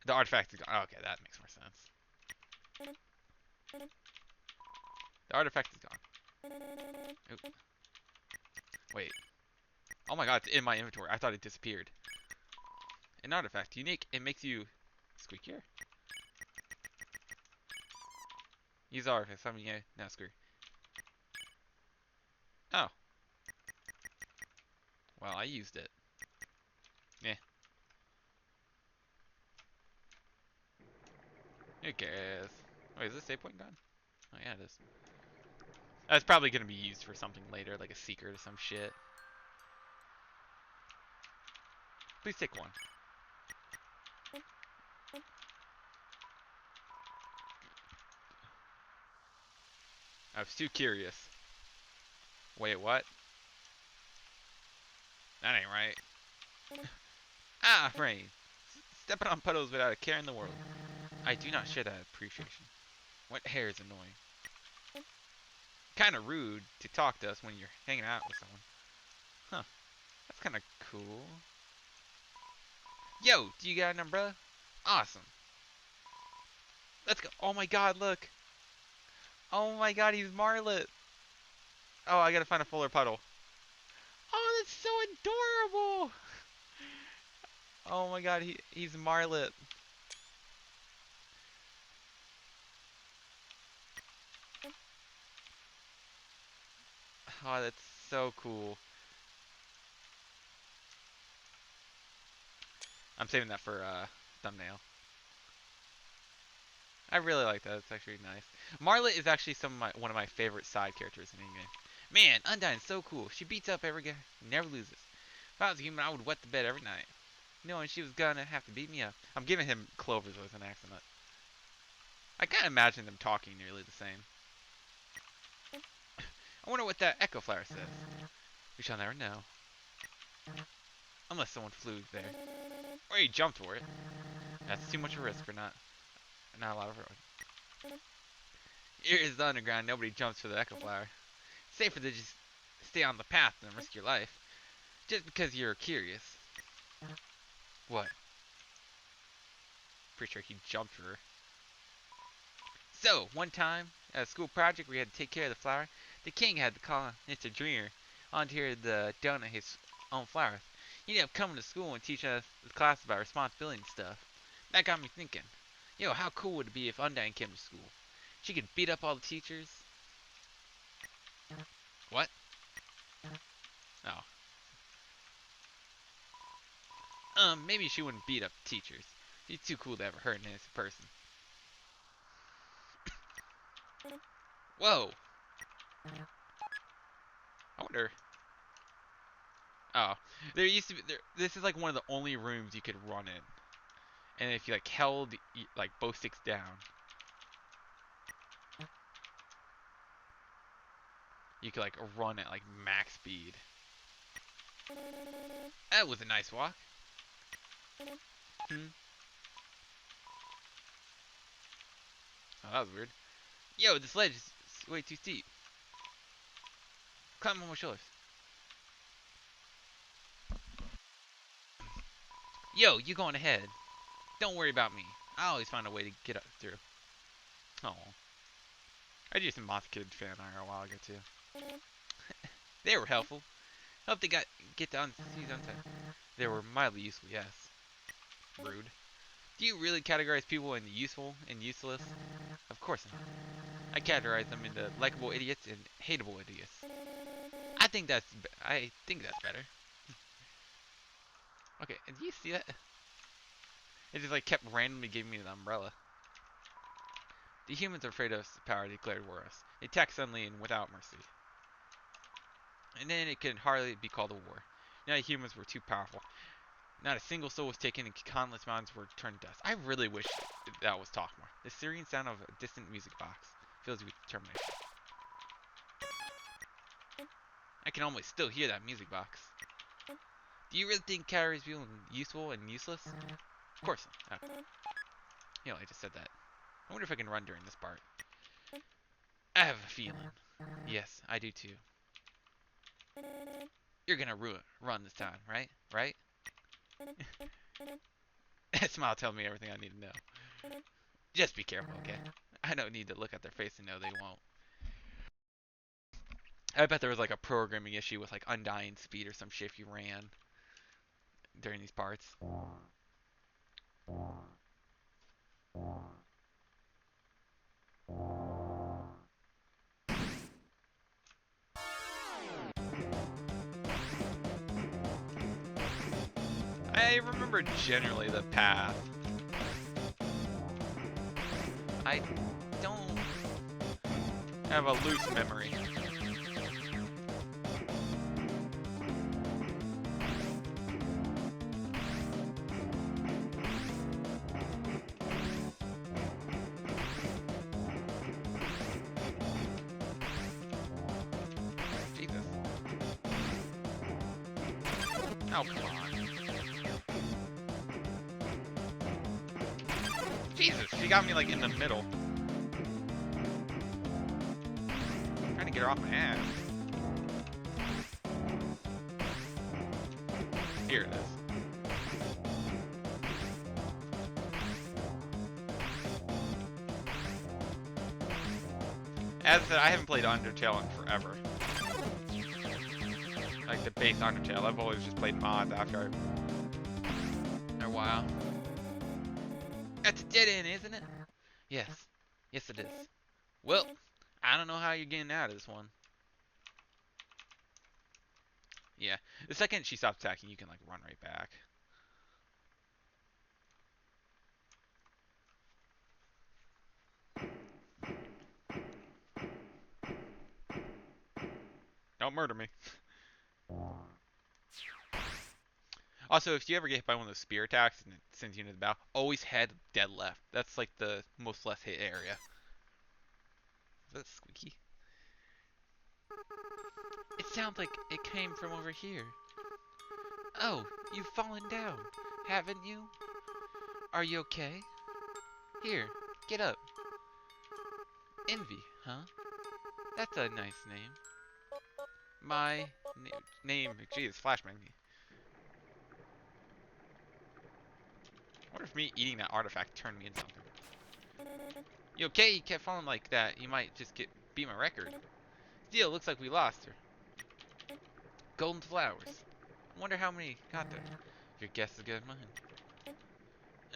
The artifact is gone. Okay, that makes more sense. The artifact is gone. Oop. Wait. Oh my god, it's in my inventory. I thought it disappeared. An artifact. Unique. It makes you squeakier. Use artifact. Something, yeah. No, screw. Oh. Well, I used it. Yeah. Who cares? Wait, is this save point gone? Oh, yeah, it is. That's probably going to be used for something later, like a secret or some shit. Please take one. I was too curious. Wait, what? That ain't right. Ah, rain. Stepping on puddles without a care in the world. I do not share that appreciation. What hair is annoying. Kinda rude to talk to us when you're hanging out with someone. Huh. That's kinda cool. Yo, do you got an umbrella? Awesome. Let's go. Oh my god, look. Oh my god, he's Marlet. Oh, I gotta find a fuller puddle. Oh, that's so adorable. Oh my god, he's Marlet. Oh, that's so cool. I'm saving that for thumbnail. I really like that. It's actually nice. Marlet is actually one of my favorite side characters in any game. Man, Undyne's so cool. She beats up every guy, never loses. If I was a human, I would wet the bed every night, knowing she was gonna have to beat me up. I'm giving him Clover's with an accent. I can't imagine them talking nearly the same. I wonder what that echo flower says. We shall never know. Unless someone flew there. Or he jumped for it. That's too much of a risk for not a lot of road. Here is the underground. Nobody jumps for the echo flower. It's safer to just stay on the path than risk your life. Just because you're curious. What? Pretty sure he jumped for her. So, one time, at a school project where we had to take care of the flower, the king had to call Mr. Dreamer onto the donut his own flowers. He ended up coming to school and teaching us the class about responsibility and stuff. That got me thinking, yo, how cool would it be if Undyne came to school? She could beat up all the teachers. What? Oh. Maybe she wouldn't beat up teachers. She's too cool to ever hurt an innocent person. Whoa. I wonder. Oh, there used to be. This is like one of the only rooms you could run in, and if you like held like both sticks down, you could like run at like max speed. That was a nice walk. Hmm. Oh, that was weird. Yo, this ledge is way too steep. Climb on my shoulders. Yo, you going ahead. Don't worry about me. I always find a way to get up through. Oh. I did some Moth Kid fan art a while ago too. They were helpful. Helped they get down seas on time. They were mildly useful, yes. Rude. Do you really categorize people into useful and useless? Of course not. I categorize them into likable idiots and hateable idiots. I think that's better. Okay, and do you see that? It just like kept randomly giving me an umbrella. The humans are afraid of the power declared war us. They attack suddenly and without mercy. And then it could hardly be called a war. Now the humans were too powerful. Not a single soul was taken and countless mountains were turned to dust. I really wish that was talk more. The serene sound of a distant music box fills you with determination. I can almost still hear that music box. Do you really think calories feel useful and useless? Of course not. Oh. You know, I just said that. I wonder if I can run during this part. I have a feeling. Yes, I do too. You're gonna run this time, right? Right? That smile tells me everything I need to know. Just be careful, okay? I don't need to look at their face and know they won't. I bet there was like a programming issue with like undying speed or some shit if you ran during these parts. I remember generally the path. I don't have a loose memory. Jesus. Oh, come on. Jesus, she got me like in the middle. I'm trying to get her off my ass. Here it is. As I said, I haven't played Undertale in forever. Like the base Undertale. I've always just played mods after a while. That's a dead end, isn't it? Yes. Yes, it is. Well, I don't know how you're getting out of this one. Yeah. The second she stops attacking, you can like run right back. Don't murder me. Also, if you ever get hit by one of those spear attacks and it sends you into the battle, always head dead left. That's like the most less hit area. Is that squeaky? It sounds like it came from over here. Oh, you've fallen down, haven't you? Are you okay? Here, get up. Envy, huh? That's a nice name. My name, geez, flashbang me. I wonder if me eating that artifact turned me into something. You okay? You kept falling like that. You might just beat my record. Still, looks like we lost her. Golden flowers. I wonder how many got there. Your guess is good as mine.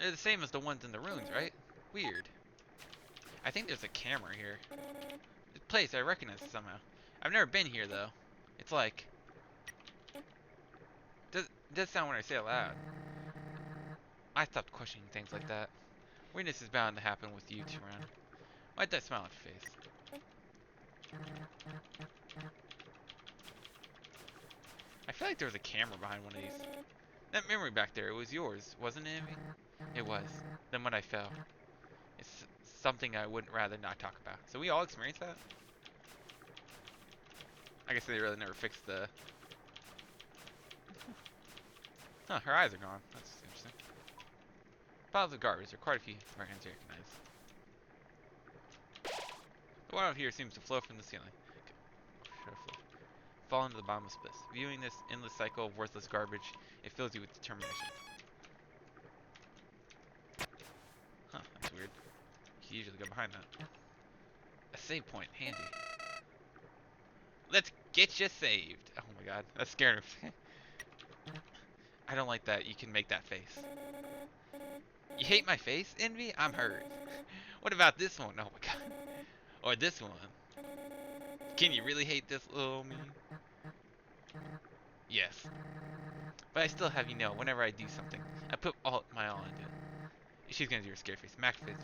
They're the same as the ones in the ruins, right? Weird. I think there's a camera here. This place, I recognize it somehow. I've never been here, though. It's like... It does sound when I say it loud. I stopped questioning things like that. Weirdness is bound to happen with you two around. Why'd that smile on your face? I feel like there was a camera behind one of these. That memory back there, it was yours, wasn't it, Amy? It was. Then when I fell. It's something I would rather not talk about. So we all experienced that? I guess they really never fixed the... Huh, her eyes are gone. That's interesting. Piles of garbage. There are quite a few brands to recognize. The water out here seems to flow from the ceiling. Fall into the bottomless abyss. Viewing this endless cycle of worthless garbage, it fills you with determination. Huh, that's weird. You can usually go behind that. A save point, handy. Let's get you saved. Oh my god, that's scaring me. I don't like that you can make that face. You hate my face, Envy? I'm hurt. What about this one? Oh my god. Or this one. Can you really hate this little me? Yes. but I still have you know, whenever I do something, I put all into it. She's gonna do her scary face. Mac face.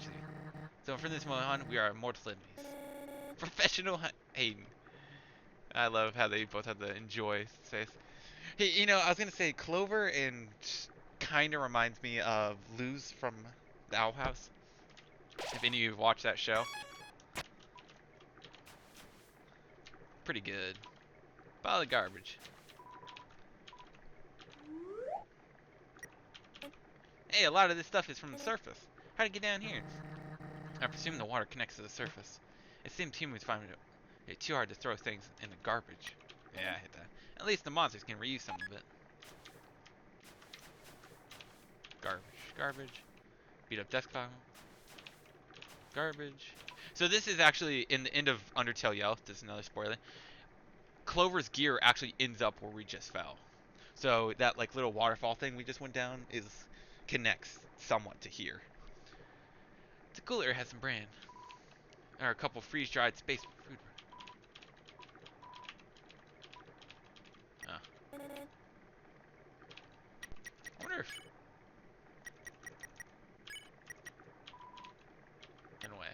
So from this moment on, we are mortal enemies. Professional Hayden. I love how they both have the enjoy face. Hey, you know, I was gonna say Clover and kind of reminds me of Luz from the Owl House. If any of you have watched that show, pretty good. Pile of garbage. Hey, a lot of this stuff is from the surface. How'd it get down here? I presume the water connects to the surface. It seems humans find it too hard to throw things in the garbage. Yeah, I hit that. At least the monsters can reuse some of it. Garbage, garbage. Beat up desktop. Garbage. So this is actually in the end of Undertale Yellow. This is another spoiler. Clover's gear actually ends up where we just fell. So that like little waterfall thing we just went down connects somewhat to here. It's a cooler. It has some brand. There are a couple freeze-dried space food. Oh. I wonder if... In a way.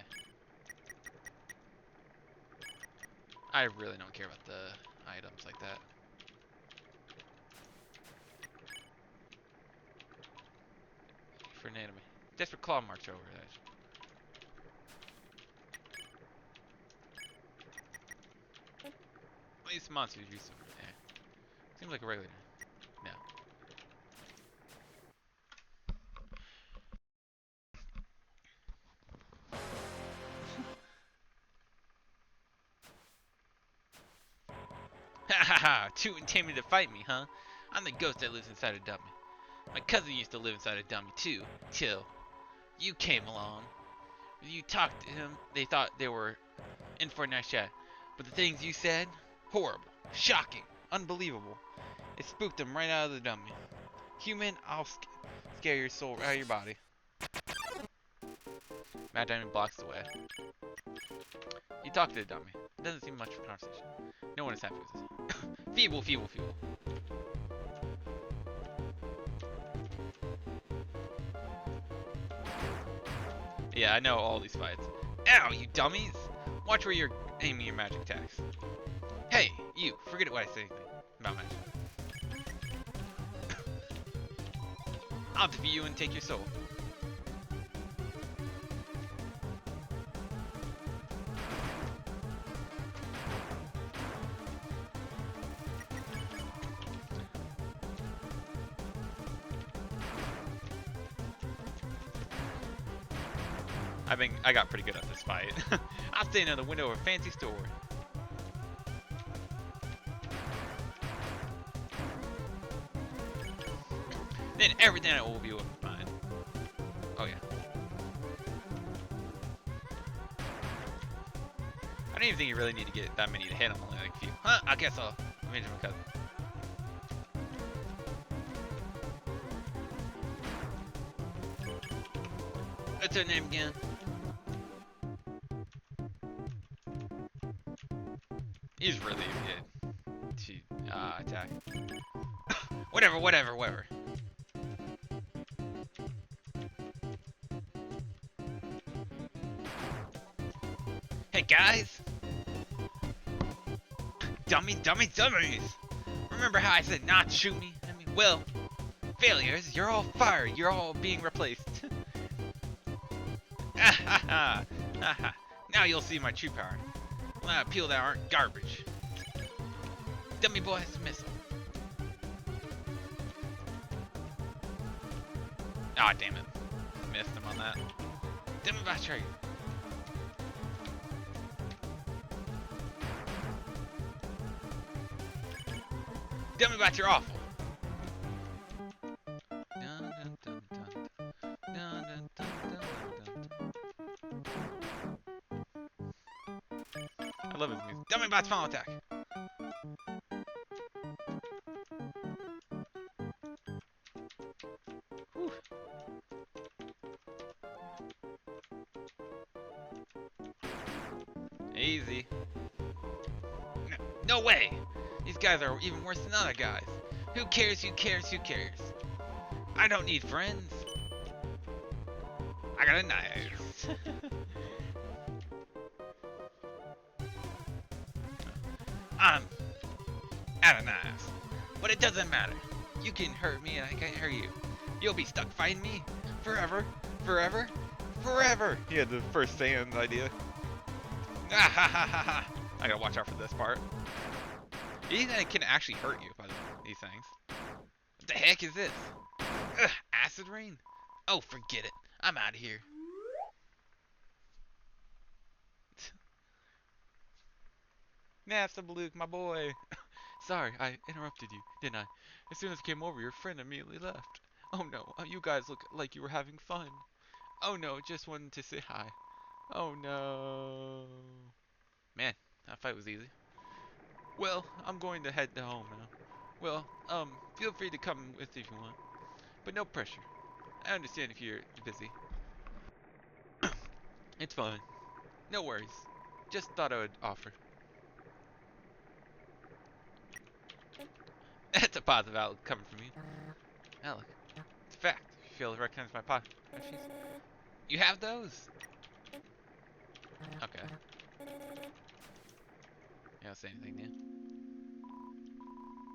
I really don't care about the items like that. For an enemy. Desperate claw marks over that. At least monsters use them. Yeah. Seems like a regular. No. Ha ha ha! Too intimidated to fight me, huh? I'm the ghost that lives inside a dummy. My cousin used to live inside a dummy too, till you came along. When you talked to him, they thought they were in for a nice chat. But the things you said, horrible, shocking, unbelievable. It spooked them right out of the dummy. Human, I'll scare your soul out of your body. Mad Diamond blocks the way. You talk to the dummy. It doesn't seem much for conversation. No one is happy with this. Feeble, feeble, feeble. Yeah, I know all these fights. Ow, you dummies! Watch where you're aiming your magic attacks. Hey, you, forget what I say about magic. I'll defeat you and take your soul. I got pretty good at this fight. I'm standing on the window of a fancy store. Then everything will be fine. Oh yeah. I don't even think you really need to get that many to hit him. Only like a few. Huh? I guess I'll avenge my cousin. What's her name again? He's really good to attack. whatever. Hey guys! Dummies! Remember how I said not to shoot me? I mean, well, failures, you're all fired. You're all being replaced. Now you'll see my true power. People that aren't garbage. Dummy boy has a missile. Ah, damn it. Missed him on that. Dummy boy trade. Dummy bots, you're awful. I love his music. Dummy bots, final attack. Whew. Easy. No way! These guys are even worse than other guys. Who cares, who cares, who cares? I don't need friends. I got a knife. I'm out of knives. But it doesn't matter. You can hurt me and I can't hurt you. You'll be stuck fighting me forever, forever, forever. He had the first Sans idea. Ah ha ha ha ha. I gotta watch out for this part. These things can actually hurt you, by the way, these things. What the heck is this? Ugh, acid rain? Oh, forget it. I'm out of here. Nasta Luke, my boy. Sorry, I interrupted you, didn't I? As soon as I came over, your friend immediately left. Oh no, you guys look like you were having fun. Oh no, just wanted to say hi. Oh no. Man, that fight was easy. Well, I'm going to head to home now. Well, feel free to come with if you want. But no pressure. I understand if you're busy. It's fine. No worries. Just thought I would offer. That's a positive outlook coming from you. Outlook. It's a fact. If you feel to recognize my pot. You have those? Okay. You don't say anything new.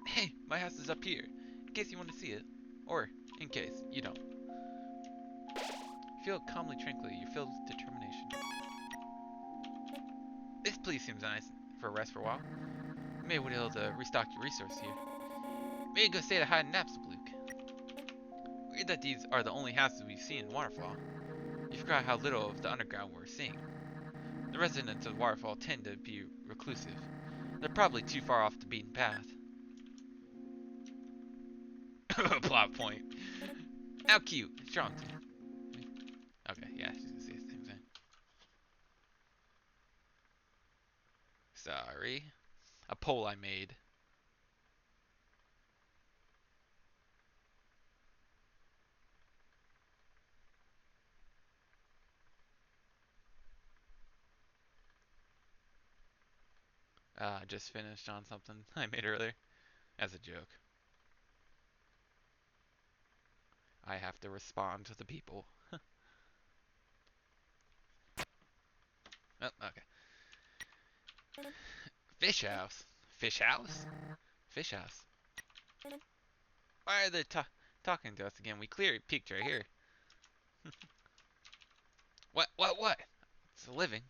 Hey, my house is up here. In case you want to see it. Or, in case you don't. Feel calmly, tranquilly. You're filled with determination. This place seems nice for a rest for a while. You may be able to restock your resources here. Maybe go stay at a hide and nap, Luke. Weird that these are the only houses we've seen in Waterfall. You forgot how little of the underground we're seeing. The residents of Waterfall tend to be reclusive. They're probably too far off the beaten path. Plot point. How cute. Strong too. Okay, yeah, she's gonna see the same thing. Sorry. A poll I made. Just finished on something I made earlier. As a joke. I have to respond to the people. Oh, okay. Fish house? Fish house? Fish house? Why are they talking to us again? We clearly peeked right here. What? It's a living.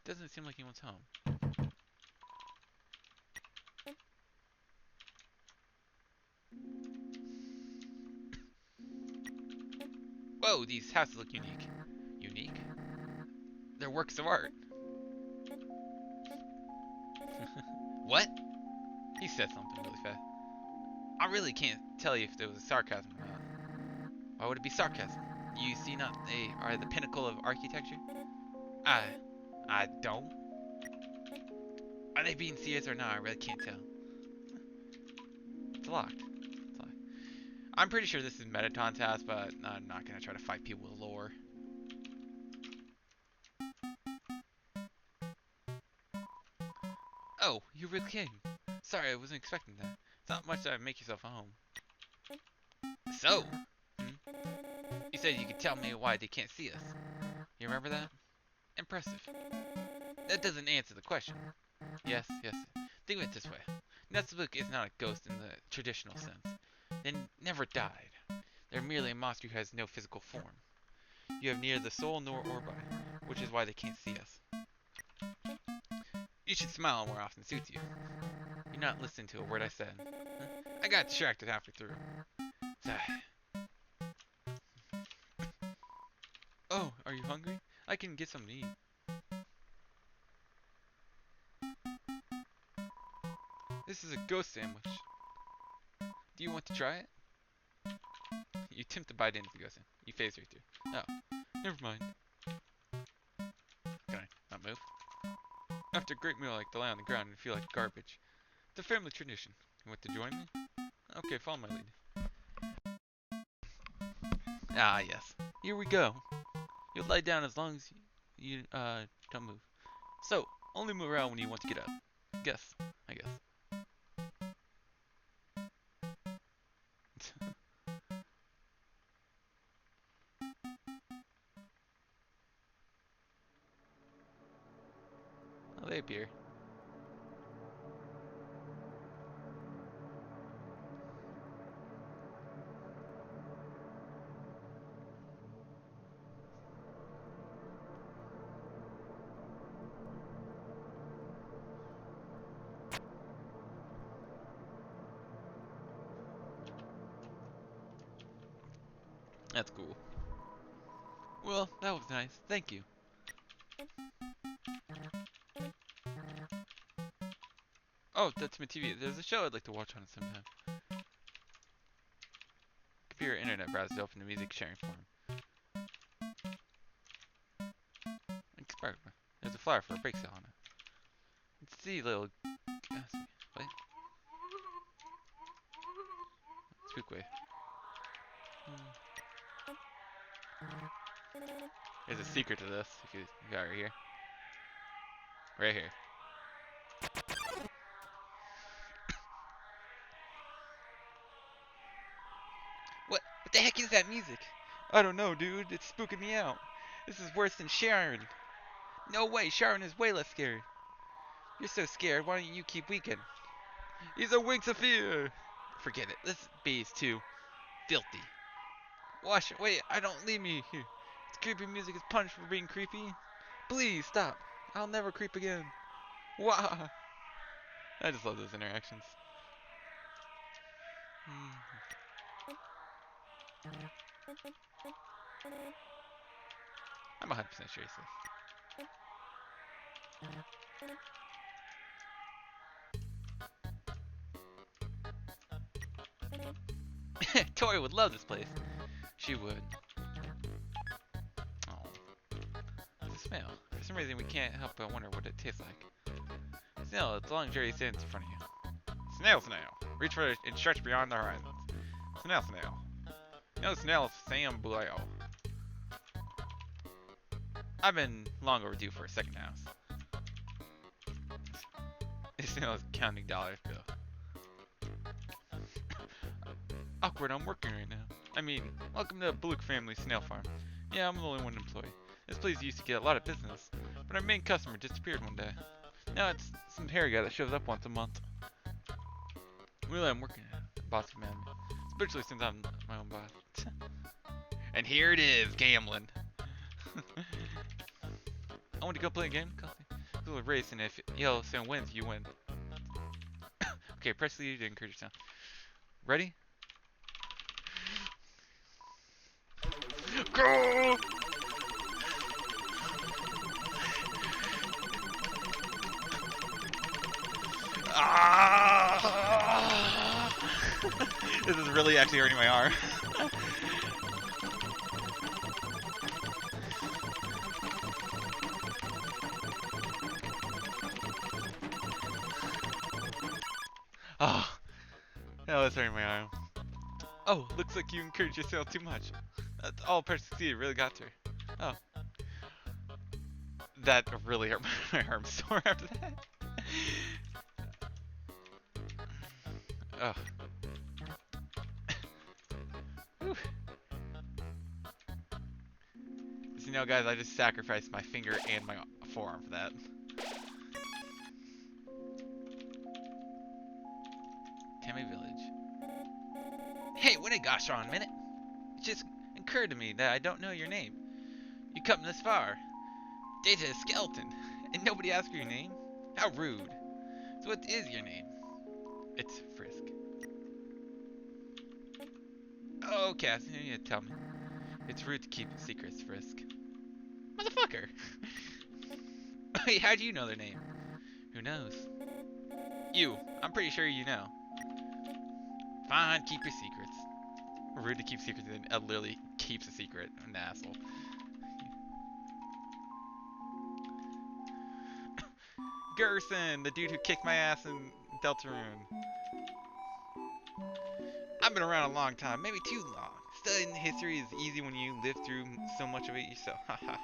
Doesn't seem like he wants home. Whoa, these houses look unique. Unique? They're works of art. What? He said something really fast. I really can't tell you if there was sarcasm or not. Why would it be sarcasm? You see not they are the pinnacle of architecture? I don't. Are they being serious or not? I really can't tell. It's locked. It's locked. I'm pretty sure this is Metaton's house, but I'm not gonna try to fight people with lore. Oh, you really came. Sorry, I wasn't expecting that. It's not much that would make yourself at home. So, you said you could tell me why they can't see us. You remember that? Impressive. That doesn't answer the question. Yes. Think of it this way. Netsubook is not a ghost in the traditional sense. They never died. They're merely a monster who has no physical form. You have neither the soul nor body, which is why they can't see us. You should smile more often, suits you. You're not listening to a word I said. I got distracted halfway through. Oh, are you hungry? I can get something to eat. This is a ghost sandwich. Do you want to try it? You attempt to bite into the ghost sandwich. You phase right through. Oh, never mind. Can I not move? After a great meal, I like to lie on the ground and feel like garbage. It's a family tradition. You want to join me? Okay, follow my lead. Ah, yes. Here we go. You'll lie down as long as you don't move. So, only move around when you want to get up. I guess. up here. That's cool. Well, that was nice. Thank you. Oh, that's my TV. There's a show I'd like to watch on it sometime. Computer internet browser to open the music sharing forum. There's a flyer for a break sale on it. Let's see, little... What? Spookway. There's a secret to this, if you got right here. Right here. What the heck is that music? I don't know, dude. It's spooking me out. This is worse than Sharon. No way, Sharon is way less scary. You're so scared, why don't you keep weakening? He's a winks of fear. Forget it. This bee is too filthy. Wash it. Wait, I don't leave me here. This creepy music is punished for being creepy. Please stop. I'll never creep again. Wah. I just love those interactions. I'm 100% sure it's this. Tori would love this place. She would. Oh. The smell. For some reason we can't help but wonder what it tastes like. Snail, it's a long journey stands in front of you. Snail, snail. Reach for it and stretch beyond the horizons. Snail, snail. No snail, Sam Buleo. I've been long overdue for a second house. This snail is counting dollars, Bill. Awkward, I'm working right now. I mean, welcome to Bluk Family Snail Farm. Yeah, I'm the only one employee. This place used to get a lot of business, but our main customer disappeared one day. Now it's some hairy guy that shows up once a month. Really, I'm working at it. Boss commanded me. Especially since I'm my own boss. And here it is, gambling. I want to go play a game. It's a little race, and if Yellow Sound wins, you win. Okay, press lead to encourage your sound. Ready? Go! Ah! This is really actually hurting my arm. Oh, that was hurting my arm. Oh, looks like you encouraged yourself too much. That's all person succeeded, really got to her. Oh. That really hurt my arm sore after that. Oh. So, you know, guys, I just sacrificed my finger and my forearm for that. Tammy Village. Hey, wait a gosh darn minute. It just occurred to me that I don't know your name. You come this far. Data is skeleton, and nobody asked for your name? How rude. So what is your name? It's Frisk. Oh, Cass, you need to tell me. It's rude to keep secrets, Frisk. Motherfucker! Wait, how do you know their name? Who knows? You. I'm pretty sure you know. Fine, keep your secrets. Rude to keep secrets and literally keeps a secret. An asshole. Gerson, the dude who kicked my ass in Deltarune. I've been around a long time, maybe too long. Studying history is easy when you live through so much of it yourself. Haha.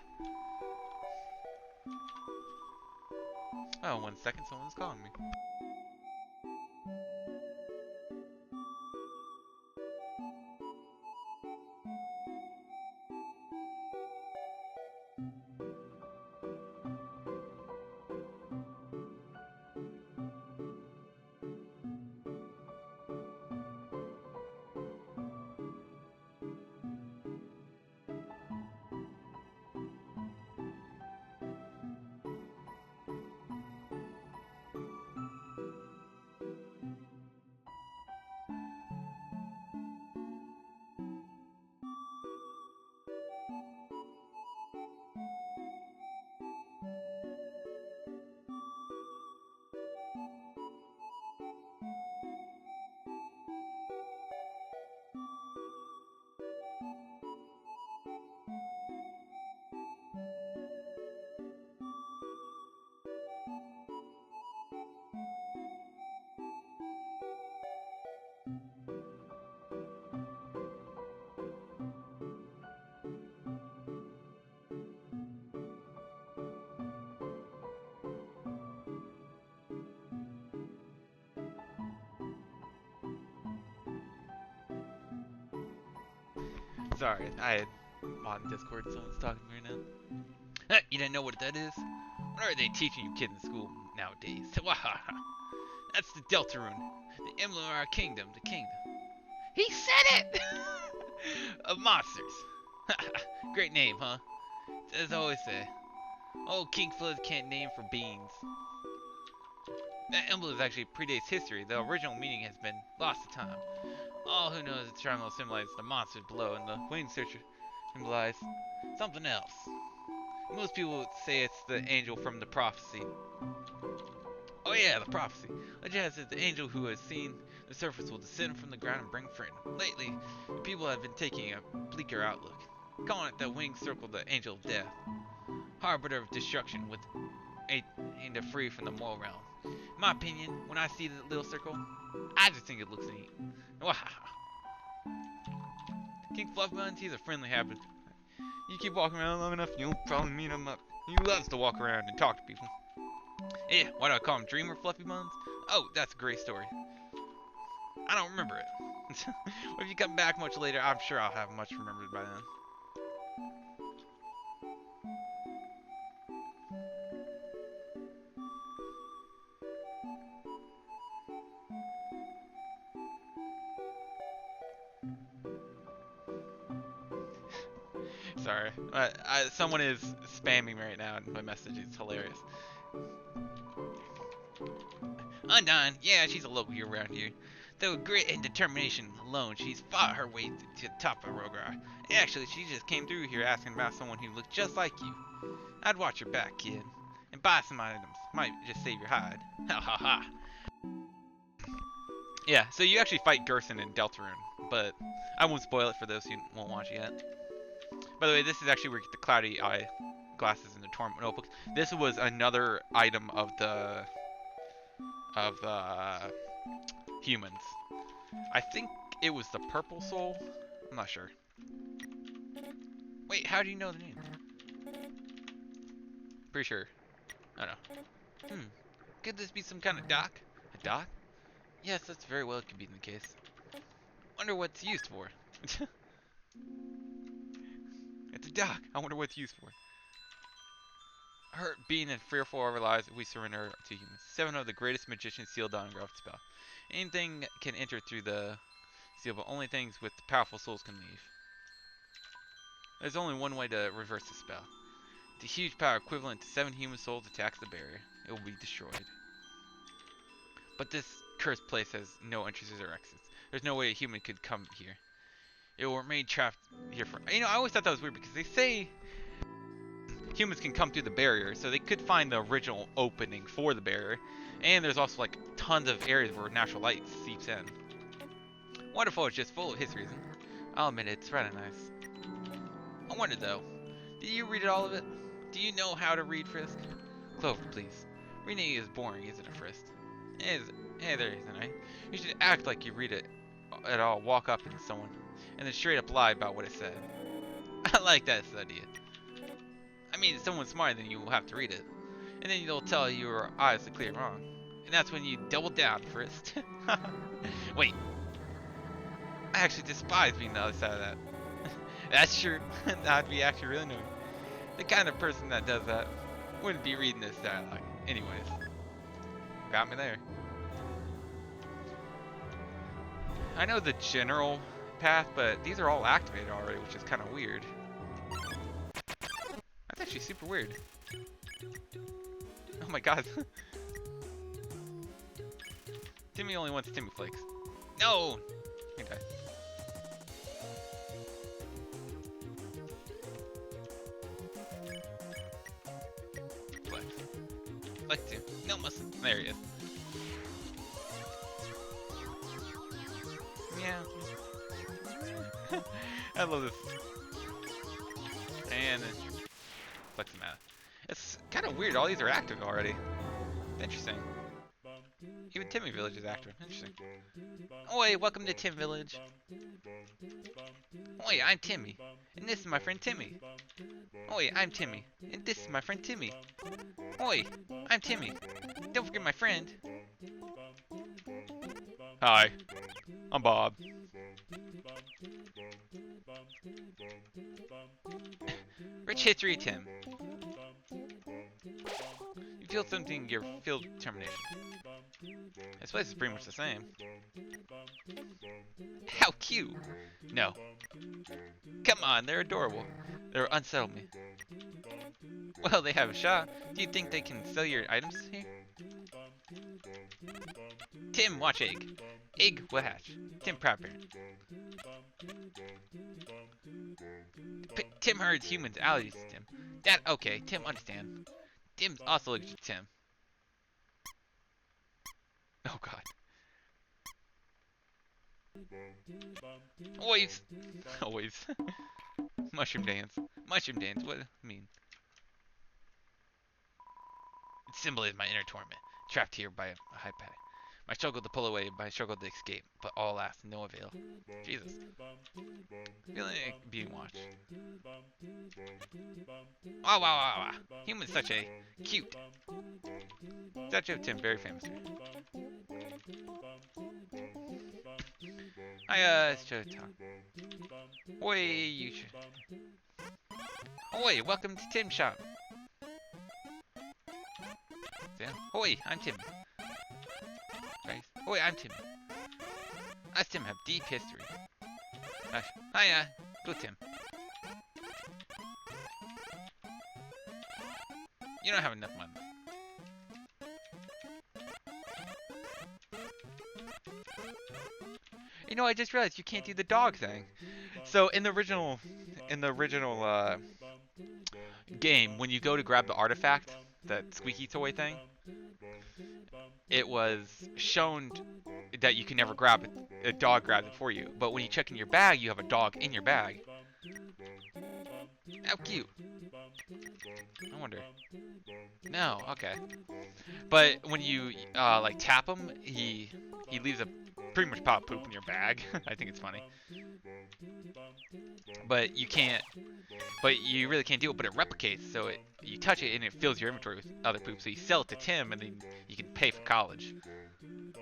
Oh, 1 second, someone's calling me. Sorry, I had on Discord, someone's talking to me right now. You didn't know what that is? What are they teaching you kids in school nowadays? That's the Deltarune, the emblem of our kingdom, the kingdom. He said it! Of monsters. Great name, huh? As I always say, old King Fliz can't name for beans. That emblem is actually predates history. The original meaning has been lost to time. All who knows the triangle symbolizes the monsters below, and the winged searcher symbolizes something else. Most people would say it's the angel from the prophecy. Oh yeah, the prophecy. Legend has it the angel who has seen the surface will descend from the ground and bring freedom. Lately, people have been taking a bleaker outlook, calling it the winged circle the angel of death, harbinger of destruction with aimed to free from the moral realm. In my opinion, when I see the little circle, I just think it looks neat. King Fluffbuns, he's a friendly habit. You keep walking around long enough, you'll probably meet him up. He loves to walk around and talk to people. Yeah, why do I call him Dreamer Fluffy Buns? Oh, that's a great story. I don't remember it. Well, if you come back much later, I'm sure I'll have much remembered by then. Sorry, someone is spamming me right now in my message. It's hilarious. Undine, yeah, she's a local here around here. Though grit and determination alone, she's fought her way to the top of Rogar. Actually, she just came through here asking about someone who looked just like you. I'd watch your back, kid, and buy some items. Might just save your hide. Ha ha ha. Yeah, so you actually fight Gerson in Deltarune, but I won't spoil it for those who won't watch it yet. By the way, this is actually where you get the cloudy eye glasses in the Torment notebooks. This was another item of the humans. I think it was the purple soul. I'm not sure. Wait, how do you know the name? Pretty sure. I don't know. Could this be some kind of dock? A dock? Yes, that's very well could be the case. Wonder what it's used for. It's a dock. I wonder what it's used for. Hurt, being and fearful of our lives, we surrender to humans. 7 of the greatest magicians sealed on Growth spell. Anything can enter through the seal, but only things with powerful souls can leave. There's only one way to reverse the spell. The huge power equivalent to 7 human souls attacks the barrier. It will be destroyed. But this cursed place has no entrances or exits. There's no way a human could come here. It will remain trapped here for... You know, I always thought that was weird because they say humans can come through the barrier, so they could find the original opening for the barrier. And there's also like tons of areas where natural light seeps in. Waterfall is just full of history. I'll admit it's rather nice. I wonder though, did you read all of it? Do you know how to read, Frisk? Clover, please. Reading is boring, isn't it, Frisk? Hey there, isn't it? You should act like you read it at all. Walk up to someone and then straight up lie about what it said. I like that idea. I mean, if someone's smarter than you will have to read it. And then they'll tell you your eyes are clearly wrong. And that's when you double down, Frisk. Wait. I actually despise being the other side of that. That's true. That'd be actually really annoying. The kind of person that does that wouldn't be reading this dialogue. Anyways. Got me there. I know the general path, but these are all activated already, which is kind of weird. That's actually super weird. Oh my god. Timmy only wants Timmy Flakes. No! He died. Flex. Flex him. No muscle. There he is. Yeah. I love this. And flex him out. It's kind of weird. All these are active already. Interesting. Even Timmy Village is active. Interesting. Oi, welcome to Tim Village. Oi, I'm Timmy. And this is my friend Timmy. Oi, I'm Timmy. And this is my friend Timmy. Oi, I'm Timmy. Don't forget my friend. Hi, I'm Bob. Rich history, Tim. You feel something, you feel determination. This place is pretty much the same. How cute! No. Come on, they're adorable. They're unsettled me. Well, they have a shop. Do you think they can sell your items here? Tim, watch Egg. Egg will hatch. Tim, proud parent. Tim herds humans allergies to Tim. That okay, Tim understand. Tim's also allergic to Tim. Oh god. Always. Always. Mushroom dance. Mushroom dance, what do I mean? It symbolizes my inner torment, trapped here by a high pay. My struggle to pull away, my struggle to escape, but all lasts no avail. Jesus. Feeling like being watched. Wow, wow, wow, wow. Human's such a cute. Statue of Tim, very famous. It's just talk. Oi, you should. Oi, welcome to Tim's shop. Yeah. Oi, I'm Tim. Right. Oi, I'm Tim. Us Tim have deep history. Hiya, go Tim. You don't have enough money. You know, I just realized you can't do the dog thing. So in the original game, when you go to grab the artifact, that squeaky toy thing, it was shown that you can never grab it. A dog grabs it for you. But when you check in your bag, you have a dog in your bag. How cute. I wonder. No, okay. But when you like tap him, he leaves a pretty much pop poop in your bag. I think it's funny. But you can't. But you really can't do it. But it replicates, so you touch it and it fills your inventory with other poop. So you sell it to Tim, and then you can pay for college.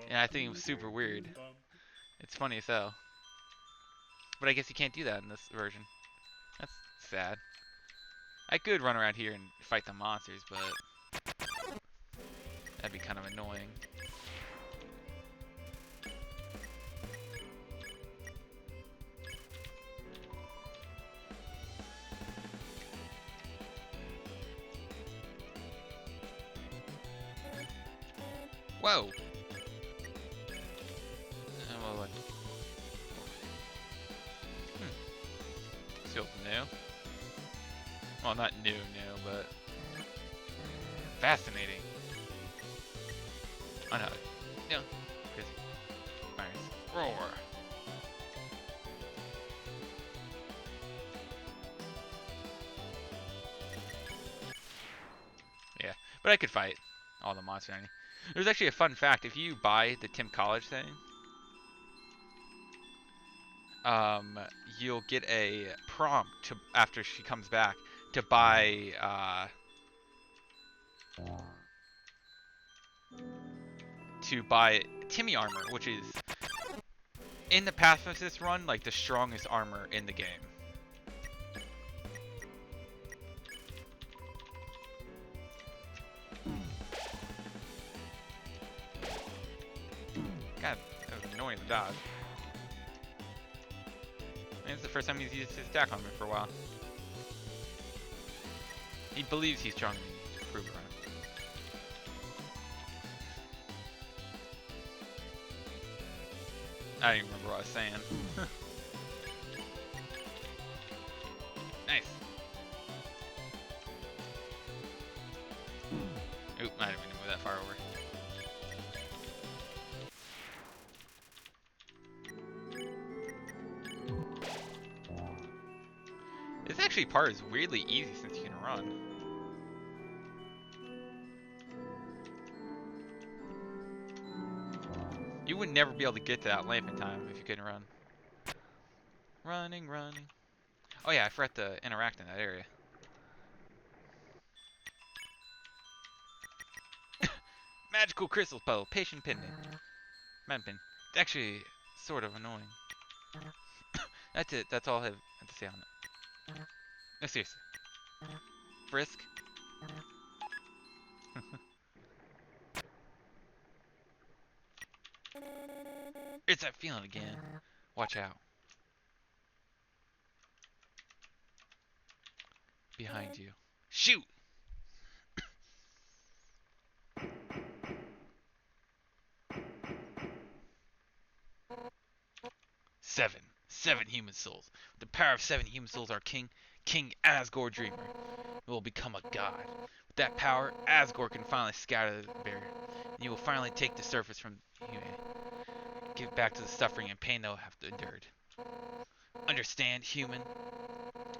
And I think it was super weird. It's funny as hell. But I guess you can't do that in this version. That's sad. I could run around here and fight the monsters, but that'd be kind of annoying. Whoa! Still new. Well, not new, but fascinating. Oh no. No. Alright. Roar. Yeah, but I could fight all the monsters. There's actually a fun fact. If you buy the Tim College thing, you'll get a prompt to, after she comes back, to buy Timmy armor, which is in the pacifist run like the strongest armor in the game. God, that was annoying to dodge. I think it's the first time he's used his attack on me for a while. He believes he's strong to prove it right. I don't even remember what I was saying. Nice. Oop, I didn't mean to move that far over. This actually part is weirdly easy since you can run. You would never be able to get to that lamp in time if you couldn't run. Running. Oh yeah, I forgot to interact in that area. Magical crystal puzzle, patient pendant. Manpin. It's actually sort of annoying. That's it, that's all I have to say on it. No, seriously. Frisk. It's that feeling again. Watch out. Behind you. Shoot! 7. 7 human souls. With the power of 7 human souls, our king, King Asgore Dreamer, will become a god. With that power, Asgore can finally scatter the barrier. And you will finally take the surface from humanity. Give back to the suffering and pain they'll have endured. Understand, human?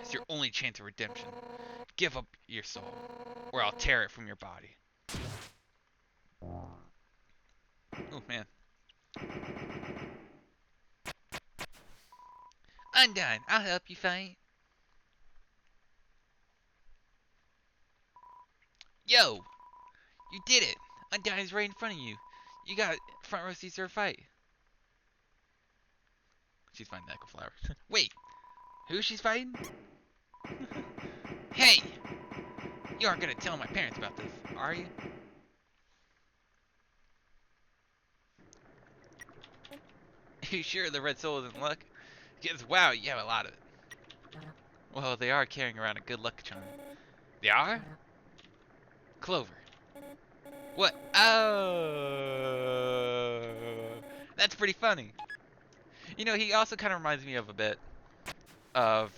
It's your only chance of redemption. Give up your soul, or I'll tear it from your body. Oh man. Undyne, I'll help you fight. Yo! You did it! Undyne's right in front of you. You got front row seats to her fight. She's fighting Echo Flower. Wait, who she's fighting? Hey! You aren't gonna tell my parents about this, are you? You sure the red soul isn't luck? Because wow, you have a lot of it. Well, they are carrying around a good luck charm. They are? Clover. What? Oh, that's pretty funny. You know, he also kind of reminds me of a bit of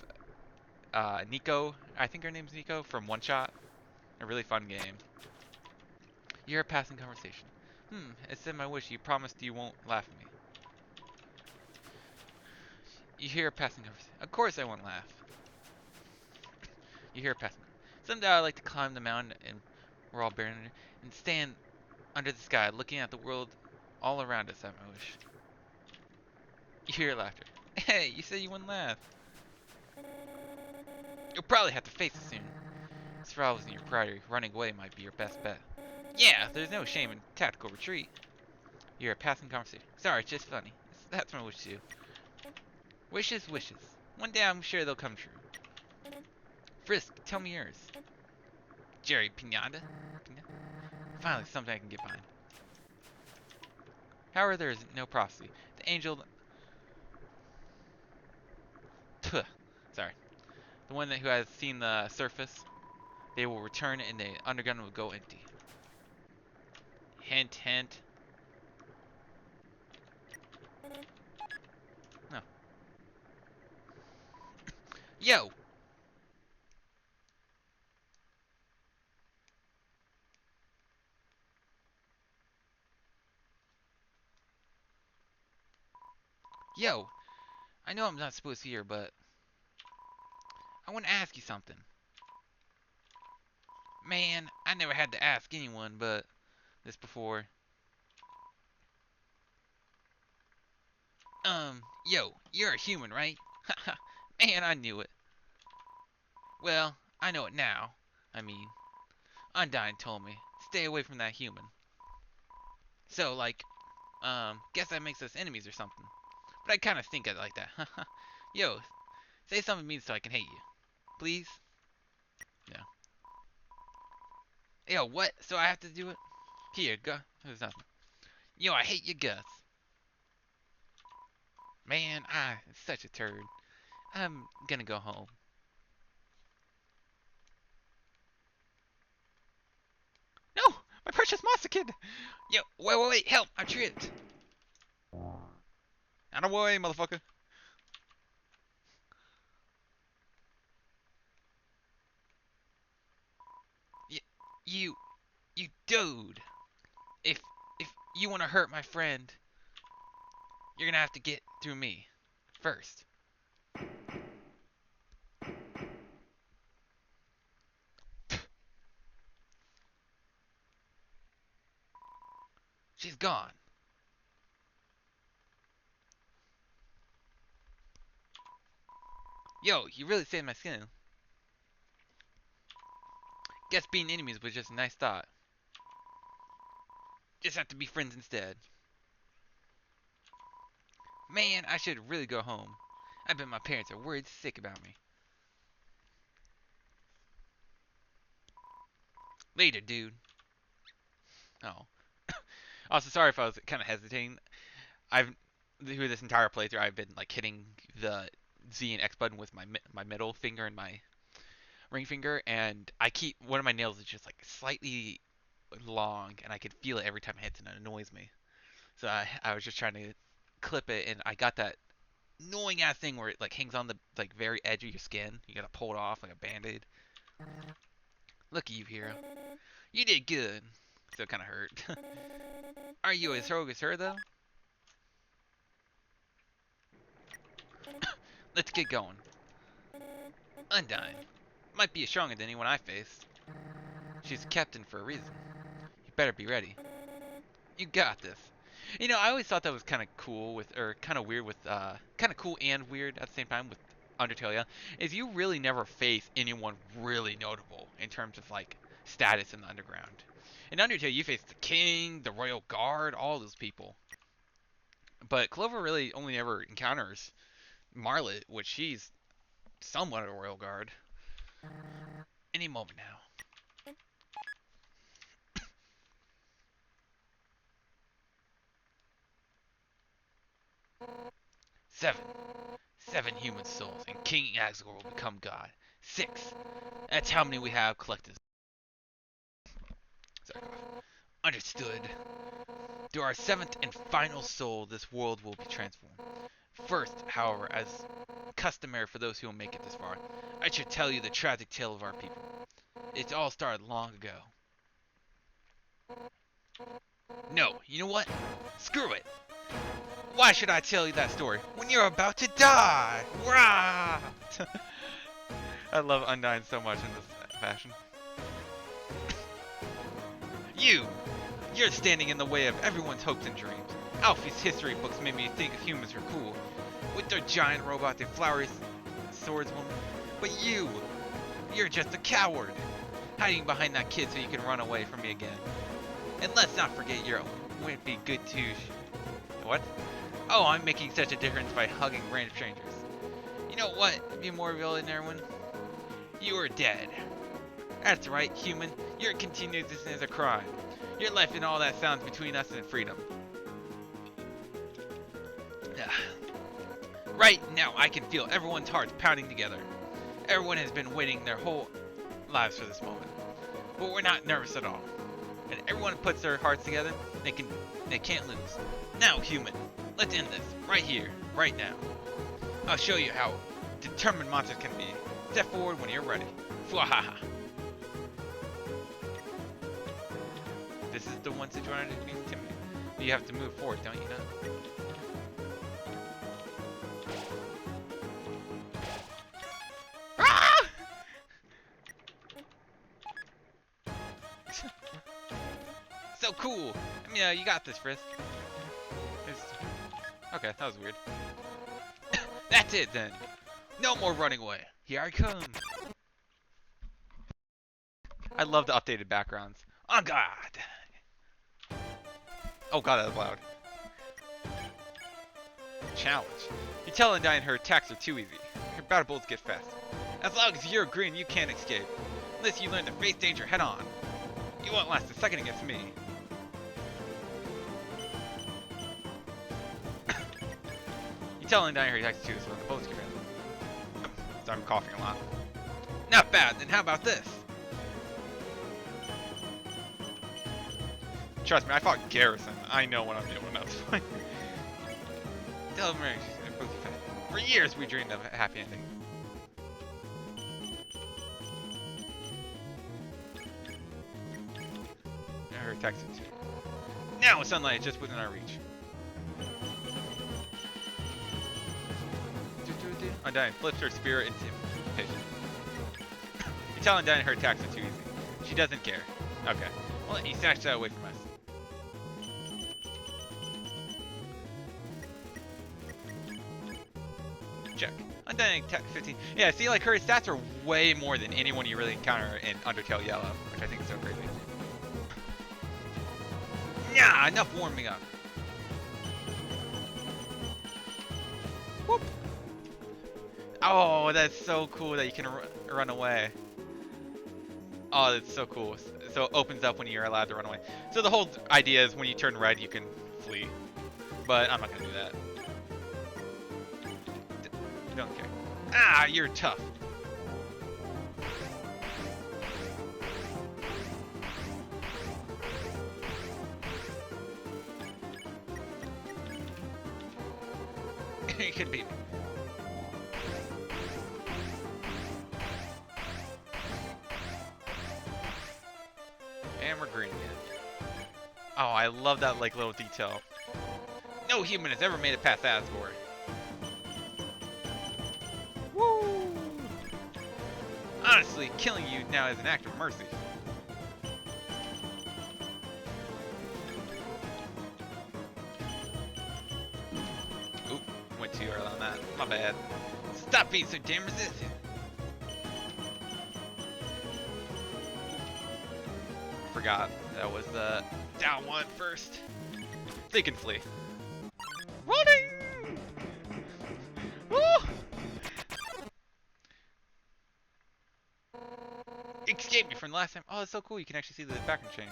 Nico. I think her name's Nico from One Shot. A really fun game. You hear a passing conversation. It said my wish. You promised you won't laugh at me. You hear a passing conversation. Of course I won't laugh. You hear a passing. Someday I'd like to climb the mountain and we're all buried under and stand under the sky, looking at the world all around us. That's my wish. You hear laughter. Hey, you said you wouldn't laugh. You'll probably have to face it soon. As far as your priority, running away might be your best bet. Yeah, there's no shame in tactical retreat. You're a passing conversation. Sorry, it's just funny. That's my wish too. Wishes, wishes. One day I'm sure they'll come true. Frisk, tell me yours. Jerry Pinata? Finally, something I can get behind. However, there is no prophecy. The angel... Tuh, sorry. The one who has seen the surface, they will return and the underground will go empty. Hint, hint. No. Yo! Yo! I know I'm not supposed to be here, but... I want to ask you something. Man, I never had to ask anyone but this before. Yo, you're a human, right? Haha, man, I knew it. Well, I know it now. I mean, Undyne told me, stay away from that human. So, like, guess that makes us enemies or something. But I kind of think I like that. Haha. Yo, say something mean so I can hate you. Please? Yeah. Yo, what? So I have to do it? Here, go. There's nothing. Yo, I hate your guts. Man, I'm such a turd. I'm gonna go home. No! My precious monster kid! Yo, wait, help! I'm tripped! Out of the way, motherfucker! Y you, you dude! If, if you wanna hurt my friend, you're gonna have to get through me. First. She's gone. Yo, you really saved my skin. Guess being enemies was just a nice thought. Just have to be friends instead. Man, I should really go home. I bet my parents are worried sick about me. Later, dude. Oh. Also, sorry if I was kind of hesitating. I've through this entire playthrough, I've been like hitting the Z and X button with my middle finger and my ring finger, and I keep one of my nails is just like slightly long, and I can feel it every time I hit it, and it annoys me. So I was just trying to clip it, and I got that annoying ass thing where it like hangs on the like very edge of your skin. You gotta pull it off like a band-aid. Look at you, hero. You did good. Still kind of hurt. Are you as strong as her though? Let's get going. Undyne. Might be stronger than anyone I faced. She's a captain for a reason. You better be ready. You got this. You know, I always thought that was kind of cool with, or kind of weird with, kind of cool and weird at the same time with Undertale, yeah, is you really never face anyone really notable in terms of, like, status in the underground. In Undertale, you face the king, the royal guard, all those people. But Clover really only ever encounters Marlet, which she's somewhat a royal guard. Any moment now. 7. 7 human souls, and King Asgore will become God. 6. That's how many we have collected. Sorry. Understood. Through our 7th and final soul, this world will be transformed. First, however, as customary for those who will make it this far, I should tell you the tragic tale of our people. It all started long ago. No, you know what? Screw it! Why should I tell you that story when you're about to die? Rah! I love Undyne so much in this fashion. You're standing in the way of everyone's hopes and dreams. Alfie's history books made me think humans are cool, with their giant robot and flowery swordswoman. But you're just a coward, hiding behind that kid so you can run away from me again. And let's not forget your wimpy good too. What? Oh, I'm making such a difference by hugging random strangers. You know what? Be more real than everyone. You are dead. That's right, human. Your continued existence is a crime. Your life and all that sounds between us and freedom. Right now, I can feel everyone's hearts pounding together. Everyone has been waiting their whole lives for this moment. But we're not nervous at all. And everyone puts their hearts together, they can't lose. Now, human, let's end this right here, right now. I'll show you how determined monsters can be. Step forward when you're ready. Fwahaha. This is the one situation to be intimidated. You have to move forward, don't you know? Ah! So cool. I mean, you got this, Frisk. Okay, that was weird. That's it then. No more running away. Here I come. I love the updated backgrounds. Oh god. Oh god, that was loud. Challenge. You tell Undyne her attacks are too easy. Her battle bolts get fast. As long as you're green, you can't escape. Unless you learn to face danger head on. You won't last a second against me. You tell Undyne her attacks too, so the bullets get fast. So I'm coughing a lot. Not bad, then how about this? Trust me, I fought Garrison. I know what I'm doing. That's fine. Tell him for years we dreamed of a happy ending. Her text it too. Now sunlight is just within our reach. Undyne flips her spear into intimidation. You tell Undyne her attacks are too easy. She doesn't care. Okay. Well, he snatched that away from us. Check. Undyne attack 15. Yeah, see, like, her stats are way more than anyone you really encounter in Undertale Yellow, which I think is so crazy. Nah, enough warming up. Whoop. Oh, that's so cool that you can run away. Oh, that's so cool. so it opens up when you're allowed to run away. So the whole idea is when you turn red, you can flee. But I'm not gonna do that. Don't care. Ah, you're tough. You can beat me. And we're green again. Oh, I love that like little detail. No human has ever made it past Asgore. Woo! Honestly, killing you now is an act of mercy. Oop, went too early on that. My bad. Stop being so damn resistant. Forgot that was the down one first. They can flee. Running! Woo! Escaped me from the last time. Oh, that's so cool. You can actually see the background change.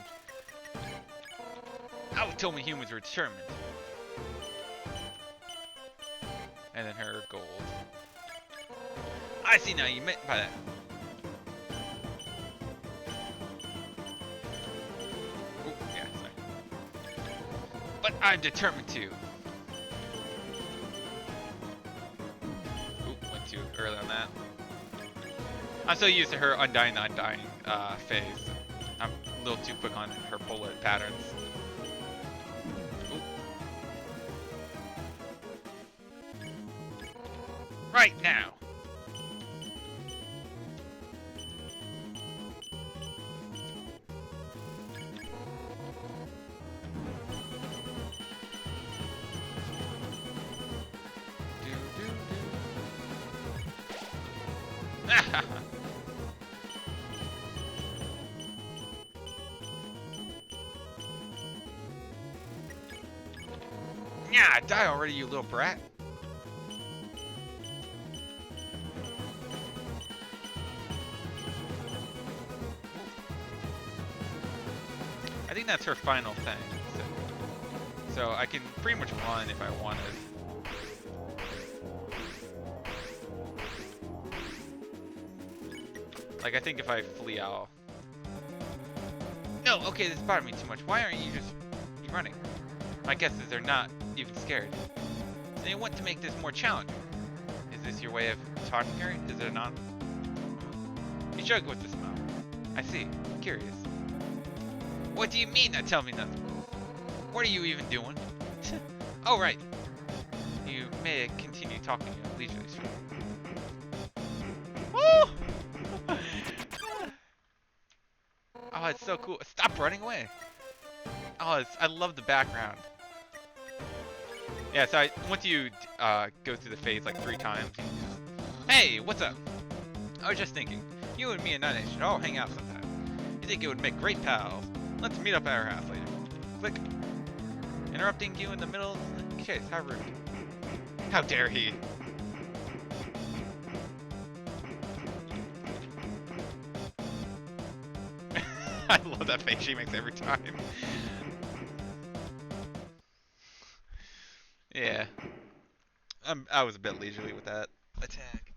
Owl told me humans were determined. And then her gold. I see now you meant by that. Ooh, yeah, sorry. But I'm determined to. Ooh, went too early on that. I'm so used to her undying the undying phase. I'm a little too quick on her bullet patterns. Ooh. Right now. Yeah, die already, you little brat. I think that's her final thing. So I can pretty much run if I wanted. Like, I think if I flee, I'll... No, okay, this bothered me too much. Why aren't you just running? My guess is they're not even scared. They want to make this more challenging. Is this your way of talking to her? Is it not? You shrugged with a smile. I see. Curious. What do you mean not tell me nothing? What are you even doing? Oh, right. You may continue talking at leisurely speed. Woo! Oh, it's so cool. Stop running away. Oh, I love the background. Yeah, so once you go through the phase like 3 times. Hey, what's up? I was just thinking, you and me and Nine should all hang out sometime. You think it would make great pals? Let's meet up at our house later. Click. Interrupting you in the middle of the chase. How rude. How dare he? I love that face she makes every time. Yeah. I was a bit leisurely with that attack.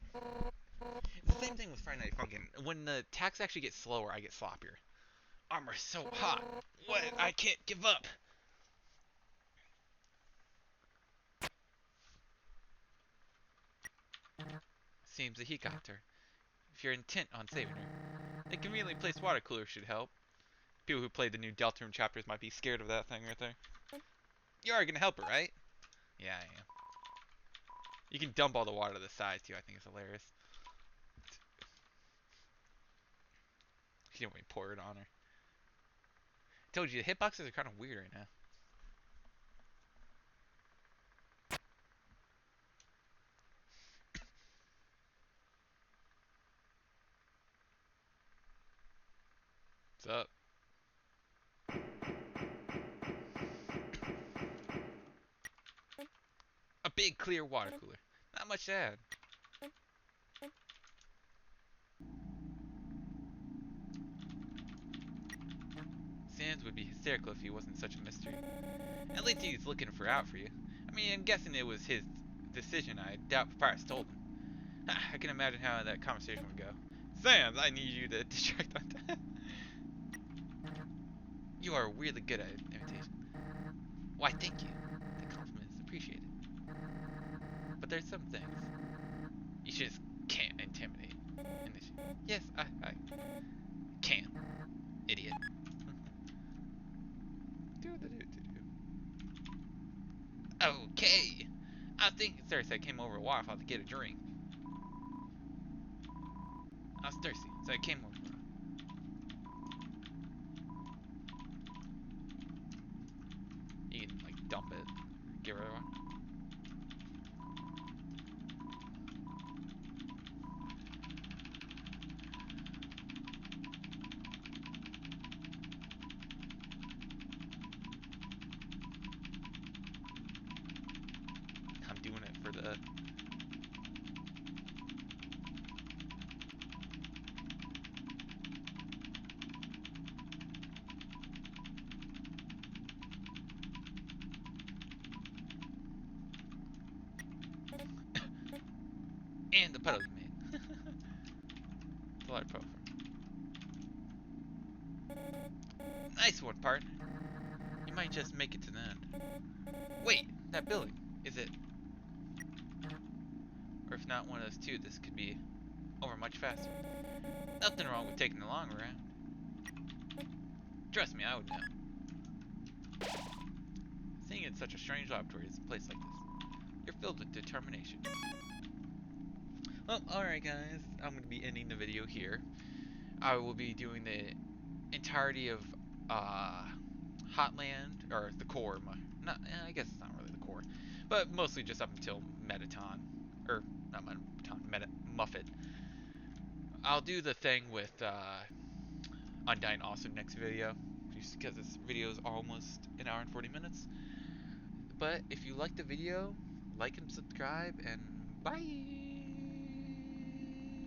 It's the same thing with Friday Night Funkin'. When the attacks actually get slower, I get sloppier. Armor's so hot. What? I can't give up. Seems that he got her. If you're intent on saving her, a conveniently placed water cooler should help. People who played the new Deltarune chapters might be scared of that thing right there. You are gonna help her, right? Yeah, I am. You can dump all the water to the sides too. I think it's hilarious. You don't want to pour it on her. I told you the hitboxes are kind of weird right now. What's up? A big clear water cooler. Not much to add. Sans would be hysterical if he wasn't such a mystery. At least he's looking out for you. I mean, I'm guessing it was his decision. I doubt Papyrus told him. I can imagine how that conversation would go. Sans, I need you to distract on. You are really good at imitation. Why, thank you. The compliment is appreciated. But there's some things you just can't intimidate. Yes, I can, idiot. Okay. I was thinking Cersei. I came over a waterfall to get a drink. I was thirsty, so I came over. You can, like, dump it. Get rid of it. I'm doing it for the... And the puddle's made. It's a lot of profile. Nice one, part. You might just make it to the end. Wait, that building. Is it... Or if not one of those two, this could be over much faster. Nothing wrong with taking the long route. Trust me, I would know. Seeing in such a strange laboratory is a place like this. You're filled with determination. Well, alright guys, I'm going to be ending the video here. I will be doing the entirety of Hotland, or the core. I guess it's not really the core, but mostly just up until Metaton, or not Metaton, Muffet. I'll do the thing with Undyne Awesome next video, just because this video is almost an hour and 40 minutes. But if you liked the video, like and subscribe, and bye!